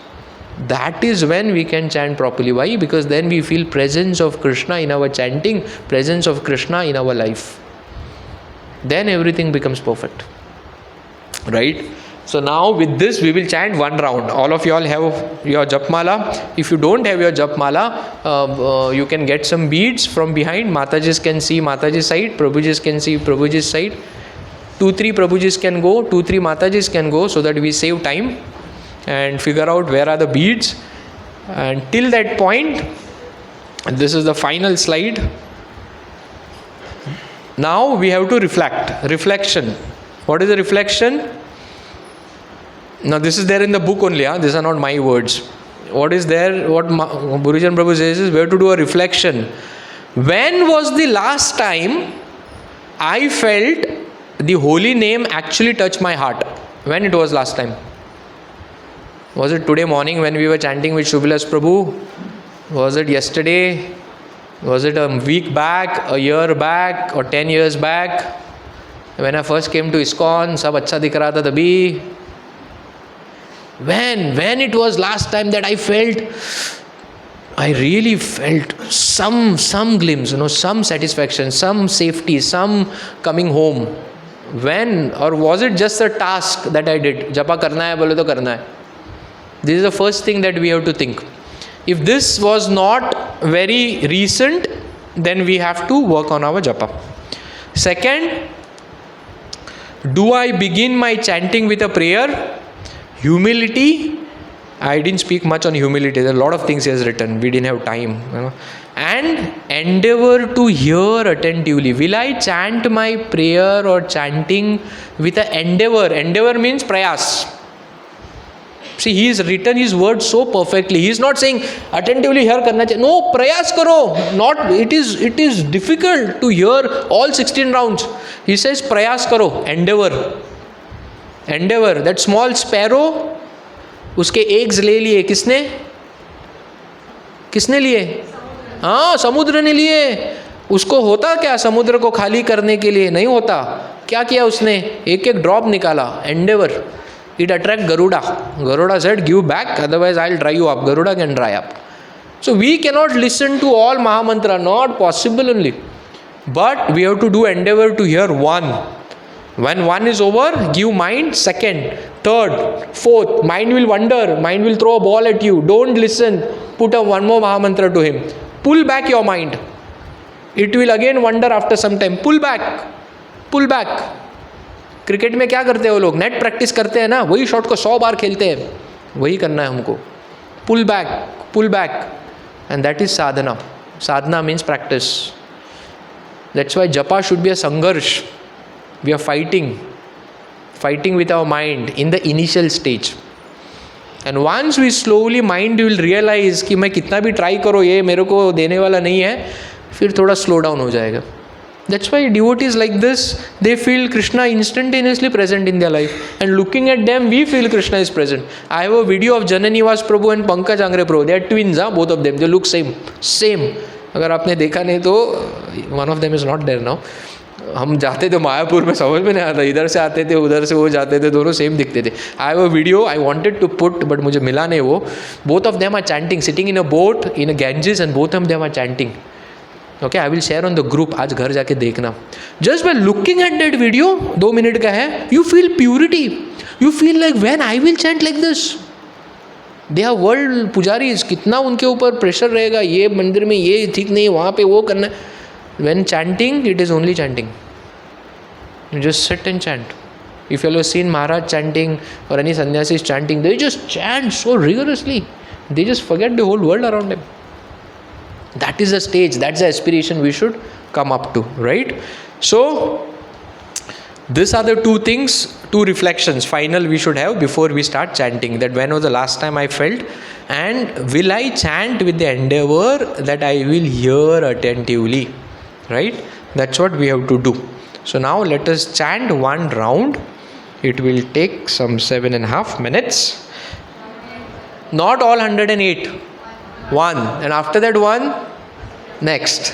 A: That is when we can chant properly. Why? Because then we feel presence of Krishna in our chanting, presence of Krishna in our life. Then everything becomes perfect. Right? So now with this we will chant 1 round. All of you all have your Japmala. If you don't have your Japmala, you can get some beads from behind. Matajis can see Mataji's side, Prabhujis can see Prabhuji's side. 2-3 Prabhujis can go, 2-3 Matajis can go, so that we save time and figure out where are the beads. And till that point, and this is the final slide. Now we have to reflect. Reflection. What is the reflection? Now this is there in the book only. These are not my words. What is there? What Gurujan Prabhu says is we have to do a reflection. When was the last time I felt the holy name actually touched my heart? When it was last time? Was it today morning when we were chanting with Shubhalas Prabhu? Was it yesterday? Was it a week back, a year back, or 10 years back? When I first came to ISKCON, sab अच्छा दिख रहा था तभी. When it was last time that I really felt some glimpse, some satisfaction, some safety, some coming home. When? Or was it just a task that I did? Japa karna hai, bole to karna hai. This is the first thing that we have to think. If this was not very recent, then we have to work on our japa. Second, do I begin my chanting with a prayer? Humility. I didn't speak much on humility. There are a lot of things he has written. We didn't have time. And endeavor to hear attentively. Will I chant my prayer or chanting with an endeavor? Endeavor means prayas. See, he has written his words so perfectly. He is not saying attentively hear karna chahiye. No, prayas karo. It is difficult to hear all 16 rounds. He says prayas karo, endeavor. Endeavor. That small sparrow, उसके eggs ले लिए किसने लिए? हाँ, समुद्र ने लिए. उसको होता क्या समुद्र को खाली करने के लिए? नहीं होता. क्या किया उसने? एक ड्रॉप निकाला. Endeavour. It attract Garuda. Garuda said, give back, otherwise I'll dry you up. Garuda can dry up. So we cannot listen to all Mahamantra, not possible only. But we have to do endeavor to hear one. When one is over, give mind second, third, fourth. Mind will wander, mind will throw a ball at you. Don't listen. Put up one more Mahamantra to him. Pull back your mind. It will again wander after some time. Pull back. Pull back. Cricket में क्या करते हैं वो लोग? Net practice करते हैं ना, वही शॉट को 100 बार खेलते हैं. वही करना है हमको. Pull back. And that is sadhana. Sadhana means practice. That's why japa should be a sangharsh. We are fighting with our mind in the initial stage. And once we slowly mind will realise कि मैं कितना भी ट्राई करो ये मेरे को देने वाला नहीं है, फिर थोड़ा स्लो डाउन हो जाएगा. That's why devotees like this, they feel Krishna instantaneously present in their life. And looking at them, we feel Krishna is present. I have a video of Jananivas Prabhu and Pankaj Angre Prabhu. They are twins, both of them. They look same. अगर आपने देखा नहीं तो one of them is not there now. हम जाते थे मायापुर में, समझ में नहीं आता, इधर से आते थे उधर से वो जाते थे, दोनों सेम दिखते थे. I have a video I wanted to put but मुझे मिला नहीं वो. Both of them are chanting, sitting in a boat in a Ganges, and both of them are chanting. Okay, I will share on the group. आज घर जाके देखना. Just by looking at that video, 2 minute का है, you feel purity. You feel like when I will chant like this. They are world pujaris. कितना उनके ऊपर pressure रहेगा, ये मंदिर में ये ठीक नहीं, वहाँ पे वो करना. When chanting, it is only chanting. You just sit and chant. If you have seen Maharaj chanting or any sannyasis chanting, they just chant so rigorously. They just forget the whole world around them. That is the stage, that's the aspiration we should come up to, right? So these are the two things, two reflections final we should have before we start chanting. That when was the last time I felt, and will I chant with the endeavor that I will hear attentively, right? That's what we have to do. So now let us chant one round. It will take some 7.5 minutes. Not all 108. One, and after that one, next.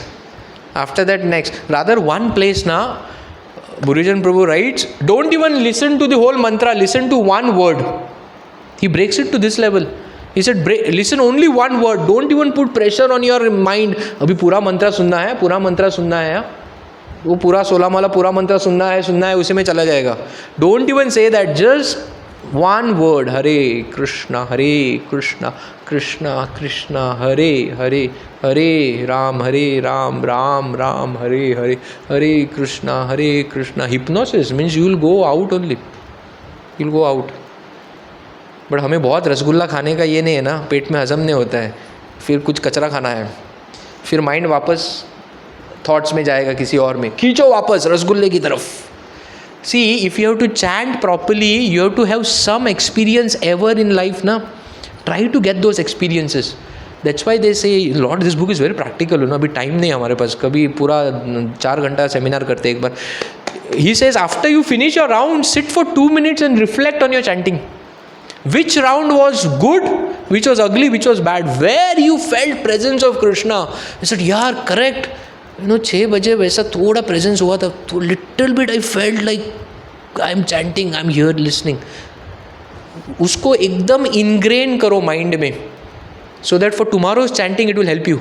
A: After that next. Rather one place now, Burijan Prabhu writes, don't even listen to the whole mantra, listen to one word. He breaks it to this level. He said, listen only one word, don't even put pressure on your mind. अभी पूरा मंत्रा सुनना है, वो पूरा 16 माला पूरा मंत्रा सुनना है, उसी में चला जाएगा. Don't even say that, just one word, Hare Krishna, Krishna Krishna, Hare, Hare Ram, Ram Ram, Hare Krishna. Hypnosis means you will go out only. You'll go out. But हमें बहुत रसगुल्ला खाने का ये नहीं है ना, पेट में हजम नहीं होता है, फिर कुछ कचरा खाना है, फिर माइंड वापस थॉट्स में जाएगा किसी और में, खींचो वापस रसगुल्ले की तरफ. See, if you have to chant properly, you have to have some experience ever in life, na. Try to get those experiences. That's why they say, Lord, this book is very practical. ना अभी time नहीं हमारे पास, कभी पूरा 4 घंटा seminar करते एक बार. He says, after you finish your round, sit for 2 minutes and reflect on your chanting. Which round was good, which was ugly, which was bad, where you felt presence of Krishna. I said, यार correct. 6 बजे वैसा थोड़ा presence हुआ था, तो little bit I felt like I am chanting, I am here listening. उसको एकदम ingrain करो माइंड में, so that for tomorrow's chanting it will help you.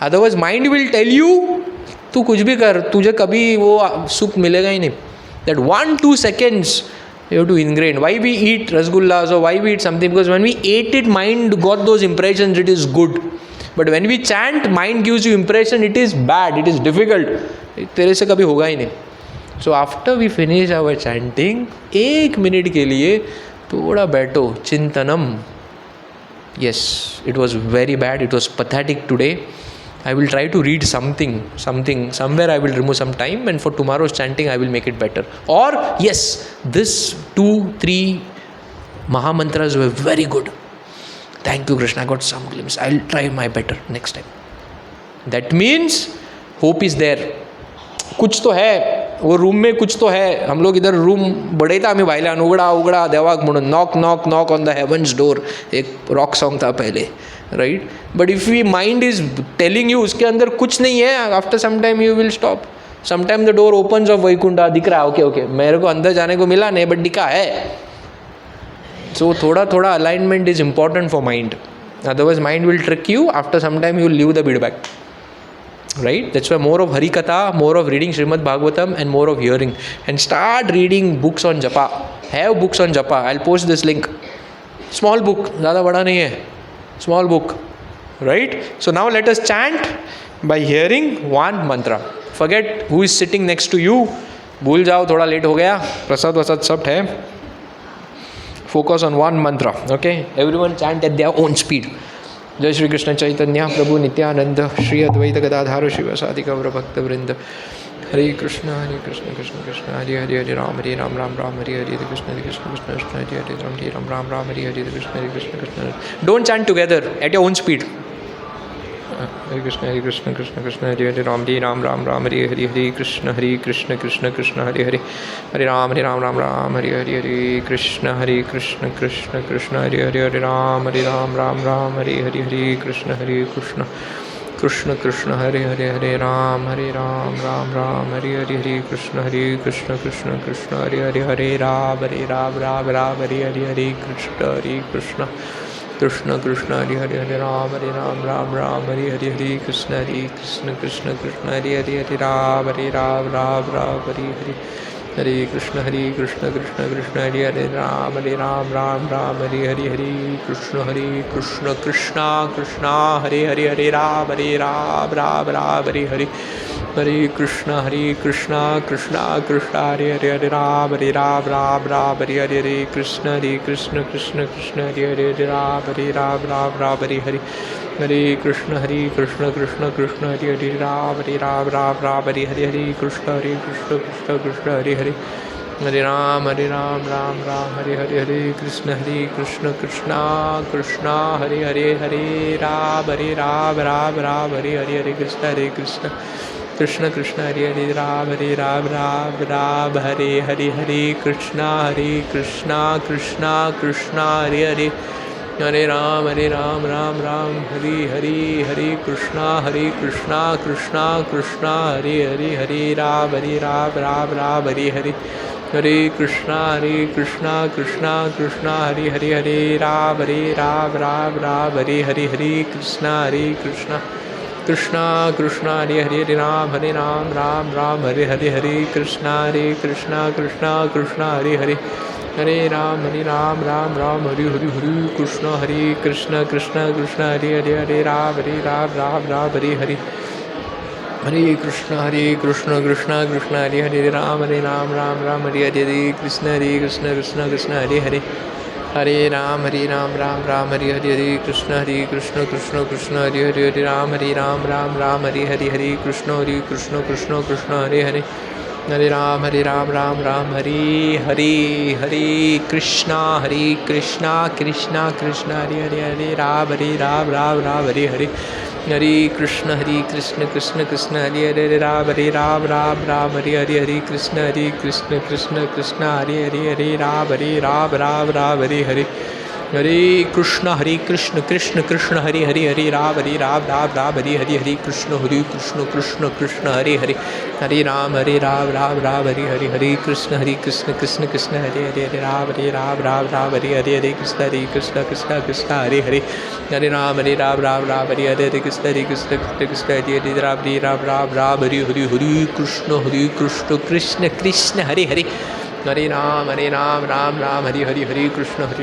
A: Otherwise mind will tell you तू कुछ भी कर, तुझे कभी वो सुख मिलेगा ही नहीं. That 1-2 seconds you have to ingrain. Why we eat rasgullas or why we eat something? Because when we ate it, mind got those impressions, it is good. But when we chant, mind gives you impression it is bad, it is difficult. तेरे से कभी होगा ही नहीं. So after we finish our chanting, 1 minute के लिए थोड़ा बैठो, चिंतनम. Yes, it was very bad, it was pathetic today. I will try to read something, somewhere I will remove some time, and for tomorrow's chanting I will make it better. Or yes, this 2-3 Mahamantras were very good. Thank you Krishna, I got some glimpse. I'll try my better next time. That means hope is there. कुछ तो है वो room में, कुछ तो है. हम लोग इधर रूम बड़े था, आम्ही वायल्यान उघडा देवाक म्हणून, knock knock knock on the heaven's door, एक रॉक सॉन्ग था पहले, right. But if we mind is telling you उसके अंदर कुछ नहीं है, after some time you will stop. Some time the door opens of Vaikuntha, दिख रहा है, ओके मेरे को अंदर जाने को मिला नहीं बट दिखा है, So thoda alignment is important for mind. Otherwise mind will trick you. After some time you will leave the bead bag. Right? That's why more of Harikatha, more of reading Srimad Bhagavatam, and more of hearing. And start reading books on Japa. Have books on Japa. I'll post this link. Small book. Zyada bada nahi hai. Small book. Right? So now let us chant by hearing one mantra. Forget who is sitting next to you. भूल जाओ, थोड़ा late हो गया. प्रसाद वसाद सब है. Focus on one mantra. Okay? Everyone chant at their own speed. जय श्री कृष्ण चैतन्य प्रभु नित्यानंद श्री अद्वैत गदाधार शिवसादि गौर भक्त वृंद. हरे Krishna Krishna Krishna Hare Hare Hare Ram Ram Ram Hare Hare Krishna Krishna Krishna Hare Hare Ram Ram Hare Hare Krishna Krishna. Don't chant together at your own speed. Hare Krishna Krishna Hare Hare Ram Ram Hare Hare Krishna Krishna Krishna Hare Hare Hare Ram Ram Hare Hare Krishna Krishna Krishna Hare Hare Ram Ram Hare Hare Krishna Krishna Krishna Hare Ram Ram Hare Hare Krishna Krishna Hare Ram Hare Hare Krishna Krishna Krishna Hare Ram Ram Hare Hare Krishna Krishna Hare Ram Hare Hare Krishna Krishna Hare Ram Ram Hare Hare Krishna Krishna Hare Ram Hare Hare Krishna Krishna Hare Ram Ram Hare Hare Krishna Krishna Hare Ram Hare Hare Krishna Hare Ram Hare Hare Krishna Krishna Hare Ram Hare Hare Krishna Krishna Hare Ram Hare Hare Krishna Krishna Hare Ram Hare Krishna Krishna Hare Ram Hare Krishna Krishna Hare Ram Hare Krishna Krishna Hare Ram Hare Krishna Krishna Hare Ram Hare Krishna Krishna Hare Ram Hare Krishna Krishna Hare Ram Hare Krishna Krishna Hare Ram Hare Krishna Hare Ram Hare Krishna Krishna Hare Ram Hare Krishna Hare Ram Hare Krishna Krishna Krishna Hare Ram Hare Krishna Krishna Hare Ram Hare Krishna Krishna Hare Ram Hare Krishna Krishna Krishna Hare Ram Hare Krishna Krishna Hare Ram Hare Krishna Krishna Hare Ram Hare Krishna Krishna Hare Ram Hare Krishna Krishna Krishna Hare Ram Hare Krishna Krishna Hare Ram Hare Krishna Krishna Hare Ram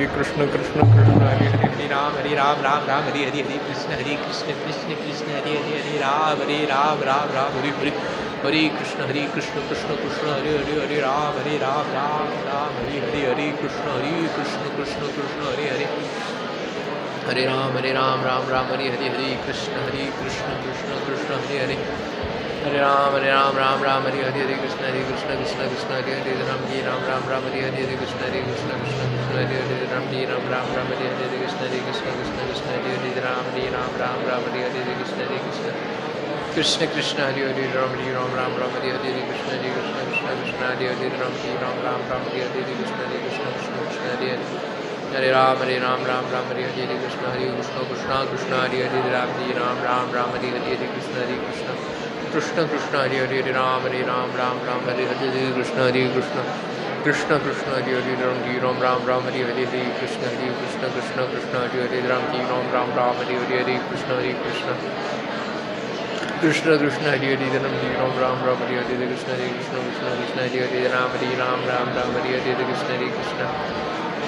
A: Hare Krishna Krishna Hare Ram Hare Krishna Krishna Hare Ram Hare Krishna Krishna Hare Ram Hare Krishna Krishna Hare Ram Hare Krishna Hare Ram Hare Krishna Hare Ram Hare Krishna Krishna Hare Ram Hare Krishna Hare Ram Hare Krishna Hare Ram Hare Krishna Krishna Hare Ram Hare Krishna Krishna Hare Ram Hare Krishna Krishna Krishna Hare Hare Ram Ram Ram Hare Hare Hare Krishna Krishna Krishna Krishna Hare Hare Ram Ram Ram Hare Hare Hare Krishna Krishna Krishna Krishna Hare Hare Ram Ram Ram Hare Hare Krishna Krishna Krishna Krishna Hare Hare Ram Ram Ram Hare Hare Krishna Krishna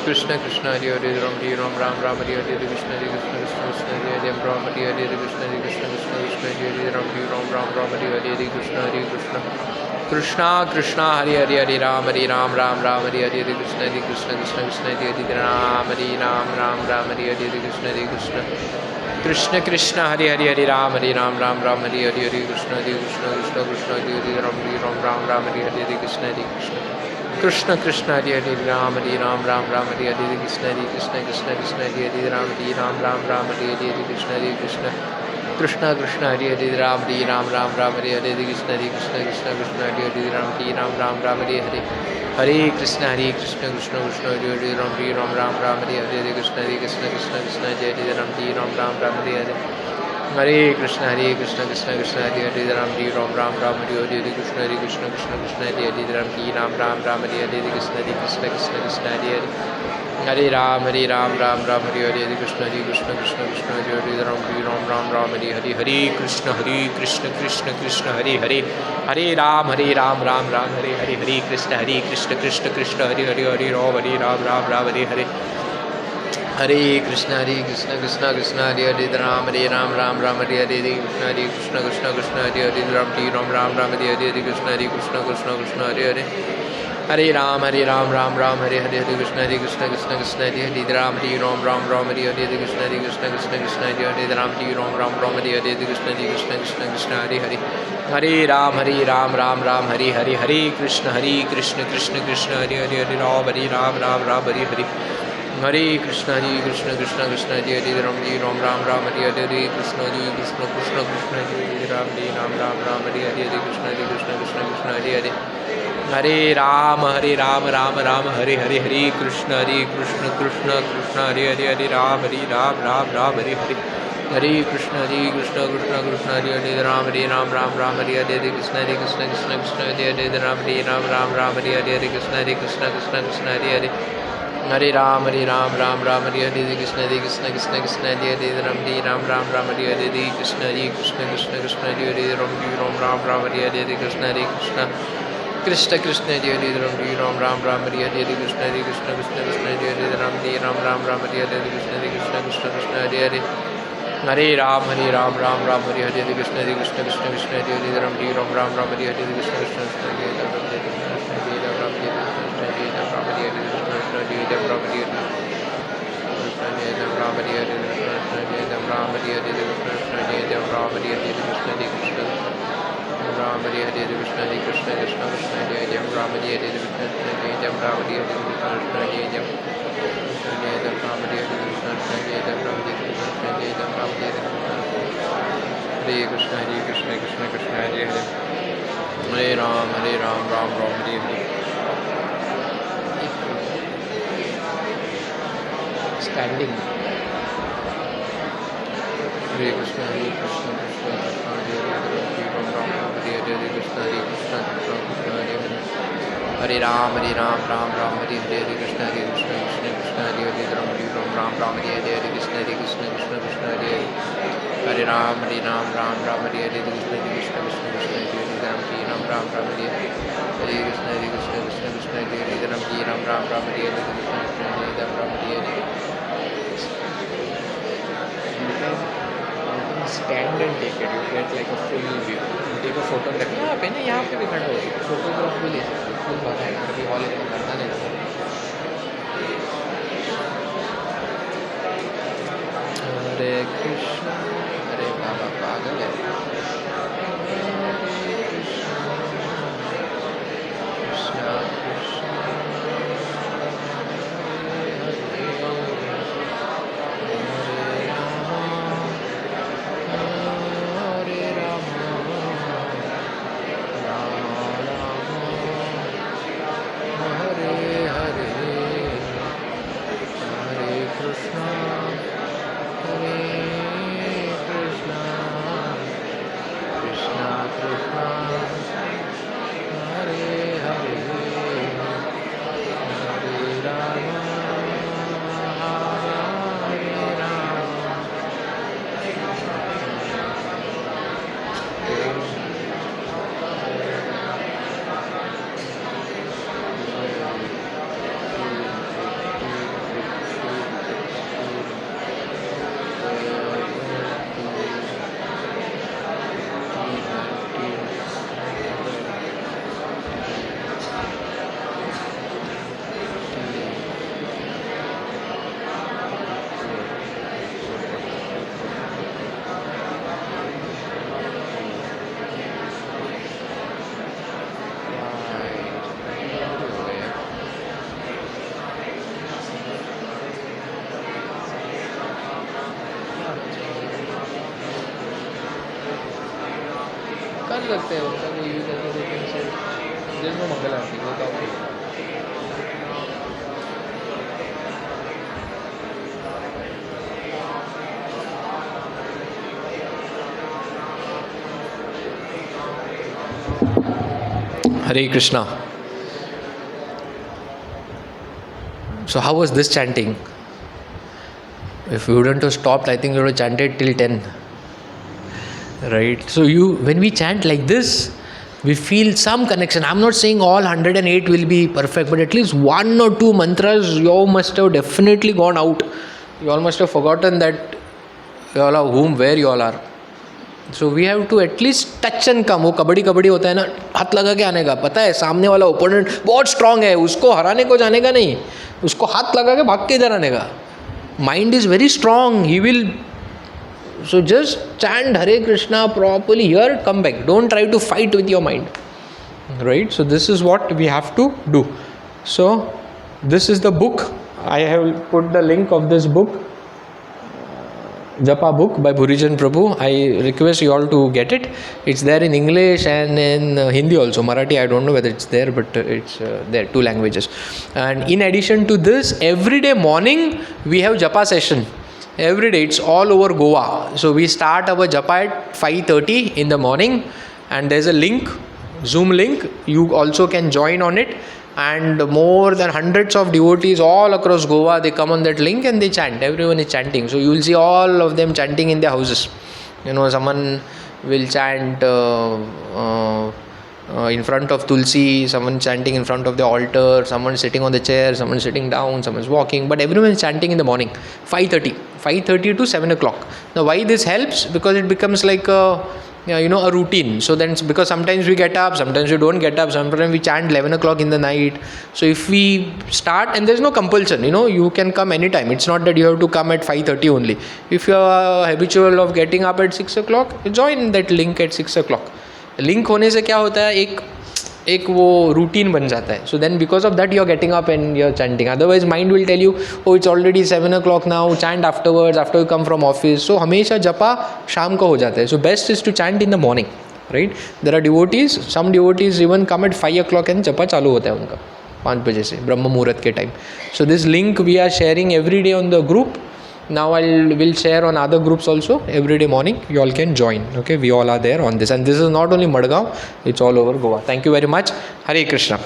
A: Krishna Krishna Hare Hare Ram Ram Ram Hare Hare Krishna Krishna Krishna Krishna Hare Hare Ram Hare Hare Krishna Krishna Krishna Krishna Hare Hare Ram Ram Ram Hare Hare Krishna Krishna Krishna Krishna Hare Hare Ram Ram Ram Hare Hare Krishna Krishna Krishna Krishna Hare Hare Ram Ram Ram Hare Hare Krishna Krishna Krishna Krishna Hare Hare Ram Ram Ram Hare Hare Krishna Krishna Krishna Krishna Hare Hare Ram Ram Ram Hare Hare Krishna Krishna Krishna Krishna Hare Hare Ram Ram Ram Hare Hare Krishna Krishna Krishna Krishna Hare Hare Ram Ram Ram Hare Hare Krishna Krishna Krishna Krishna Hare Hare Ram Ram Ram Hare Hare Krishna Krishna Krishna Krishna Hare Hare Ram Ram Ram Hare Hare Hare Krishna Krishna Krishna Krishna Hare Hare Ram Ram Ram Hare Hare Krishna Krishna Krishna Krishna Hare Hare Ram Ram Ram Hare Hare Hare Krishna Krishna Krishna Hare Hare Ram Ram Ram Hare Hare Krishna Krishna Krishna Krishna Hare Hare Ram Ram Ram Hare Hare Krishna Krishna Krishna Krishna Hare Hare Hare Ram Ram Ram Hare Hare Krishna Krishna Krishna Krishna Hare Hare Ram Ram Hare Hare Hare Krishna Krishna Krishna Hare Hare Hare Ram Ram Hare Hare Hare Krishna Krishna Krishna Hare Hare Hare Ram Ram Hare Hare Hare Krishna Krishna Krishna Hare Hare Ram Ram Hare Hare Krishna Krishna Krishna Hare Hare Ram Ram Hare Hare Krishna Krishna Krishna Krishna Hare Hare Hare Ram Hare Hare Krishna Krishna Krishna Hare Hare Ram Ram Hare Hare Krishna Krishna Krishna Hare Hare Ram Ram Hare Hare Krishna Krishna Krishna Hare Hare Hare Ram Hare Hare Hare Krishna Krishna Krishna Hare Hare Hare Ram Hare Hare Hare Krishna Krishna Krishna Hare Hare Ram Ram Hare Hare Krishna Krishna Krishna Hare Hare Ram Ram Hare Hare Krishna Krishna Krishna Hare Hare Hare Ram Hare Hare Hare Krishna Krishna Krishna Hare Hare Hare Ram Hare Hare Hare Krishna Krishna Krishna Hare Hare Ram Ram Hare Hare Krishna Krishna Krishna Hare Hare Ram Ram Hare Hare Krishna Krishna Krishna Hare Hare Hare Ram Hare Hare Krishna Krishna Krishna Hare Hare Ram Ram Hare Hare Krishna Krishna Krishna Hare Hare Ram Ram Hare Hare Krishna Krishna Krishna Krishna Hare Hare Ram Ram Hare Hare Krishna Krishna Krishna Hare Hare Ram Ram Hare Hare Krishna Krishna Krishna Hare Hare Hare Ram Hare Hare Krishna Krishna Krishna Hare Hare Ram Ram Hare Hare Krishna Krishna Krishna Hare Hare Ram Hare Ram Hare Hare standing Hare Krishna Krishna Krishna Hare Hare Ram Hare Hare Krishna Krishna Krishna Hare Hare Hare Ram Hare Hare Krishna Krishna Krishna Hare Hare Ram Ram Hare Hare Krishna Krishna Krishna Hare Hare Hare Ram Hare Hare Krishna Krishna Krishna Hare Hare Ram Ram Hare Hare Krishna Krishna Hare Hare Ram Ram Hare Hare Krishna Krishna Ram Hare Hare stand and take it, you get like a full view. You take a photograph. यहाँ पे ना यहाँ पे भी खड़ा हो सकते photograph भी ले सकते फुल भरा है कभी हॉल में करना नहीं हरे कृष्णा अरे बाबा पागल है कृष्णा कृष्णा Hare अलग लगता है उनका वो यूज करके they can say there no Mangal Aarti वो तो आपको Hare Krishna. So how was this chanting? If we wouldn't have stopped, I think we would have chanted till 10. Right? So when we chant like this, we feel some connection. I'm not saying all 108 will be perfect, but at least one or two mantras you all must have definitely gone out. You all must have forgotten that you all are whom, where you all are. So we have to at least touch and come. वो कबड्डी कबड्डी होता है ना, हाथ लगा के आने का. पता है सामने वाला ओपोनेंट बहुत स्ट्रांग है, उसको हराने को जाने का नहीं, उसको हाथ लगा के भाग के इधर आने का. Mind is very strong, he will. So just chant Hare Krishna properly here, come back. Don't try to fight with your mind. Right? So this is what we have to do. So this is the book. I have put the link of this book, Japa book by Bhurijan Prabhu. I request you all to get it. It's there in English and in Hindi also. Marathi, I don't know whether it's there, but it's there, 2 languages. And in addition to this, every day morning we have Japa session. Every day, it's all over Goa. So we start our Japa at 5:30 in the morning, and there's a link, Zoom link. You also can join on it. And more than hundreds of devotees all across Goa, they come on that link and they chant. Everyone is chanting. So you will see all of them chanting in their houses. You know, someone will chant in front of Tulsi, someone chanting in front of the altar, someone sitting on the chair, someone sitting down, someone is walking. But everyone is chanting in the morning, 5:30 to 7 o'clock. Now why this helps? Because it becomes like a routine. So then, because sometimes we get up, sometimes we don't get up, sometimes we chant 11 o'clock in the night. So if we start, and there's no compulsion, you can come anytime. It's not that you have to come at 5:30 only. If you are habitual of getting up at 6 o'clock, join that link at 6 o'clock. Link होने से क्या होता है, एक वो routine बन जाता है. So then because of that you are getting up and you are chanting. Otherwise mind will tell you, oh it's already 7 o'clock now, chant afterwards, after you come from office. So हमेशा जपा शाम को हो जाता है. So best is to chant in the morning. Right? There are devotees, some devotees even come at 5 o'clock and जपा चालू होता है उनका 5 बजे से, ब्रह्म मुहूर्त के time. So this link we are sharing every day on the group. Now will share on other groups also. Every day morning you all can join. Okay, we all are there on this, and this is not only Madgaon, it's all over Goa. Thank you very much. Hare Krishna.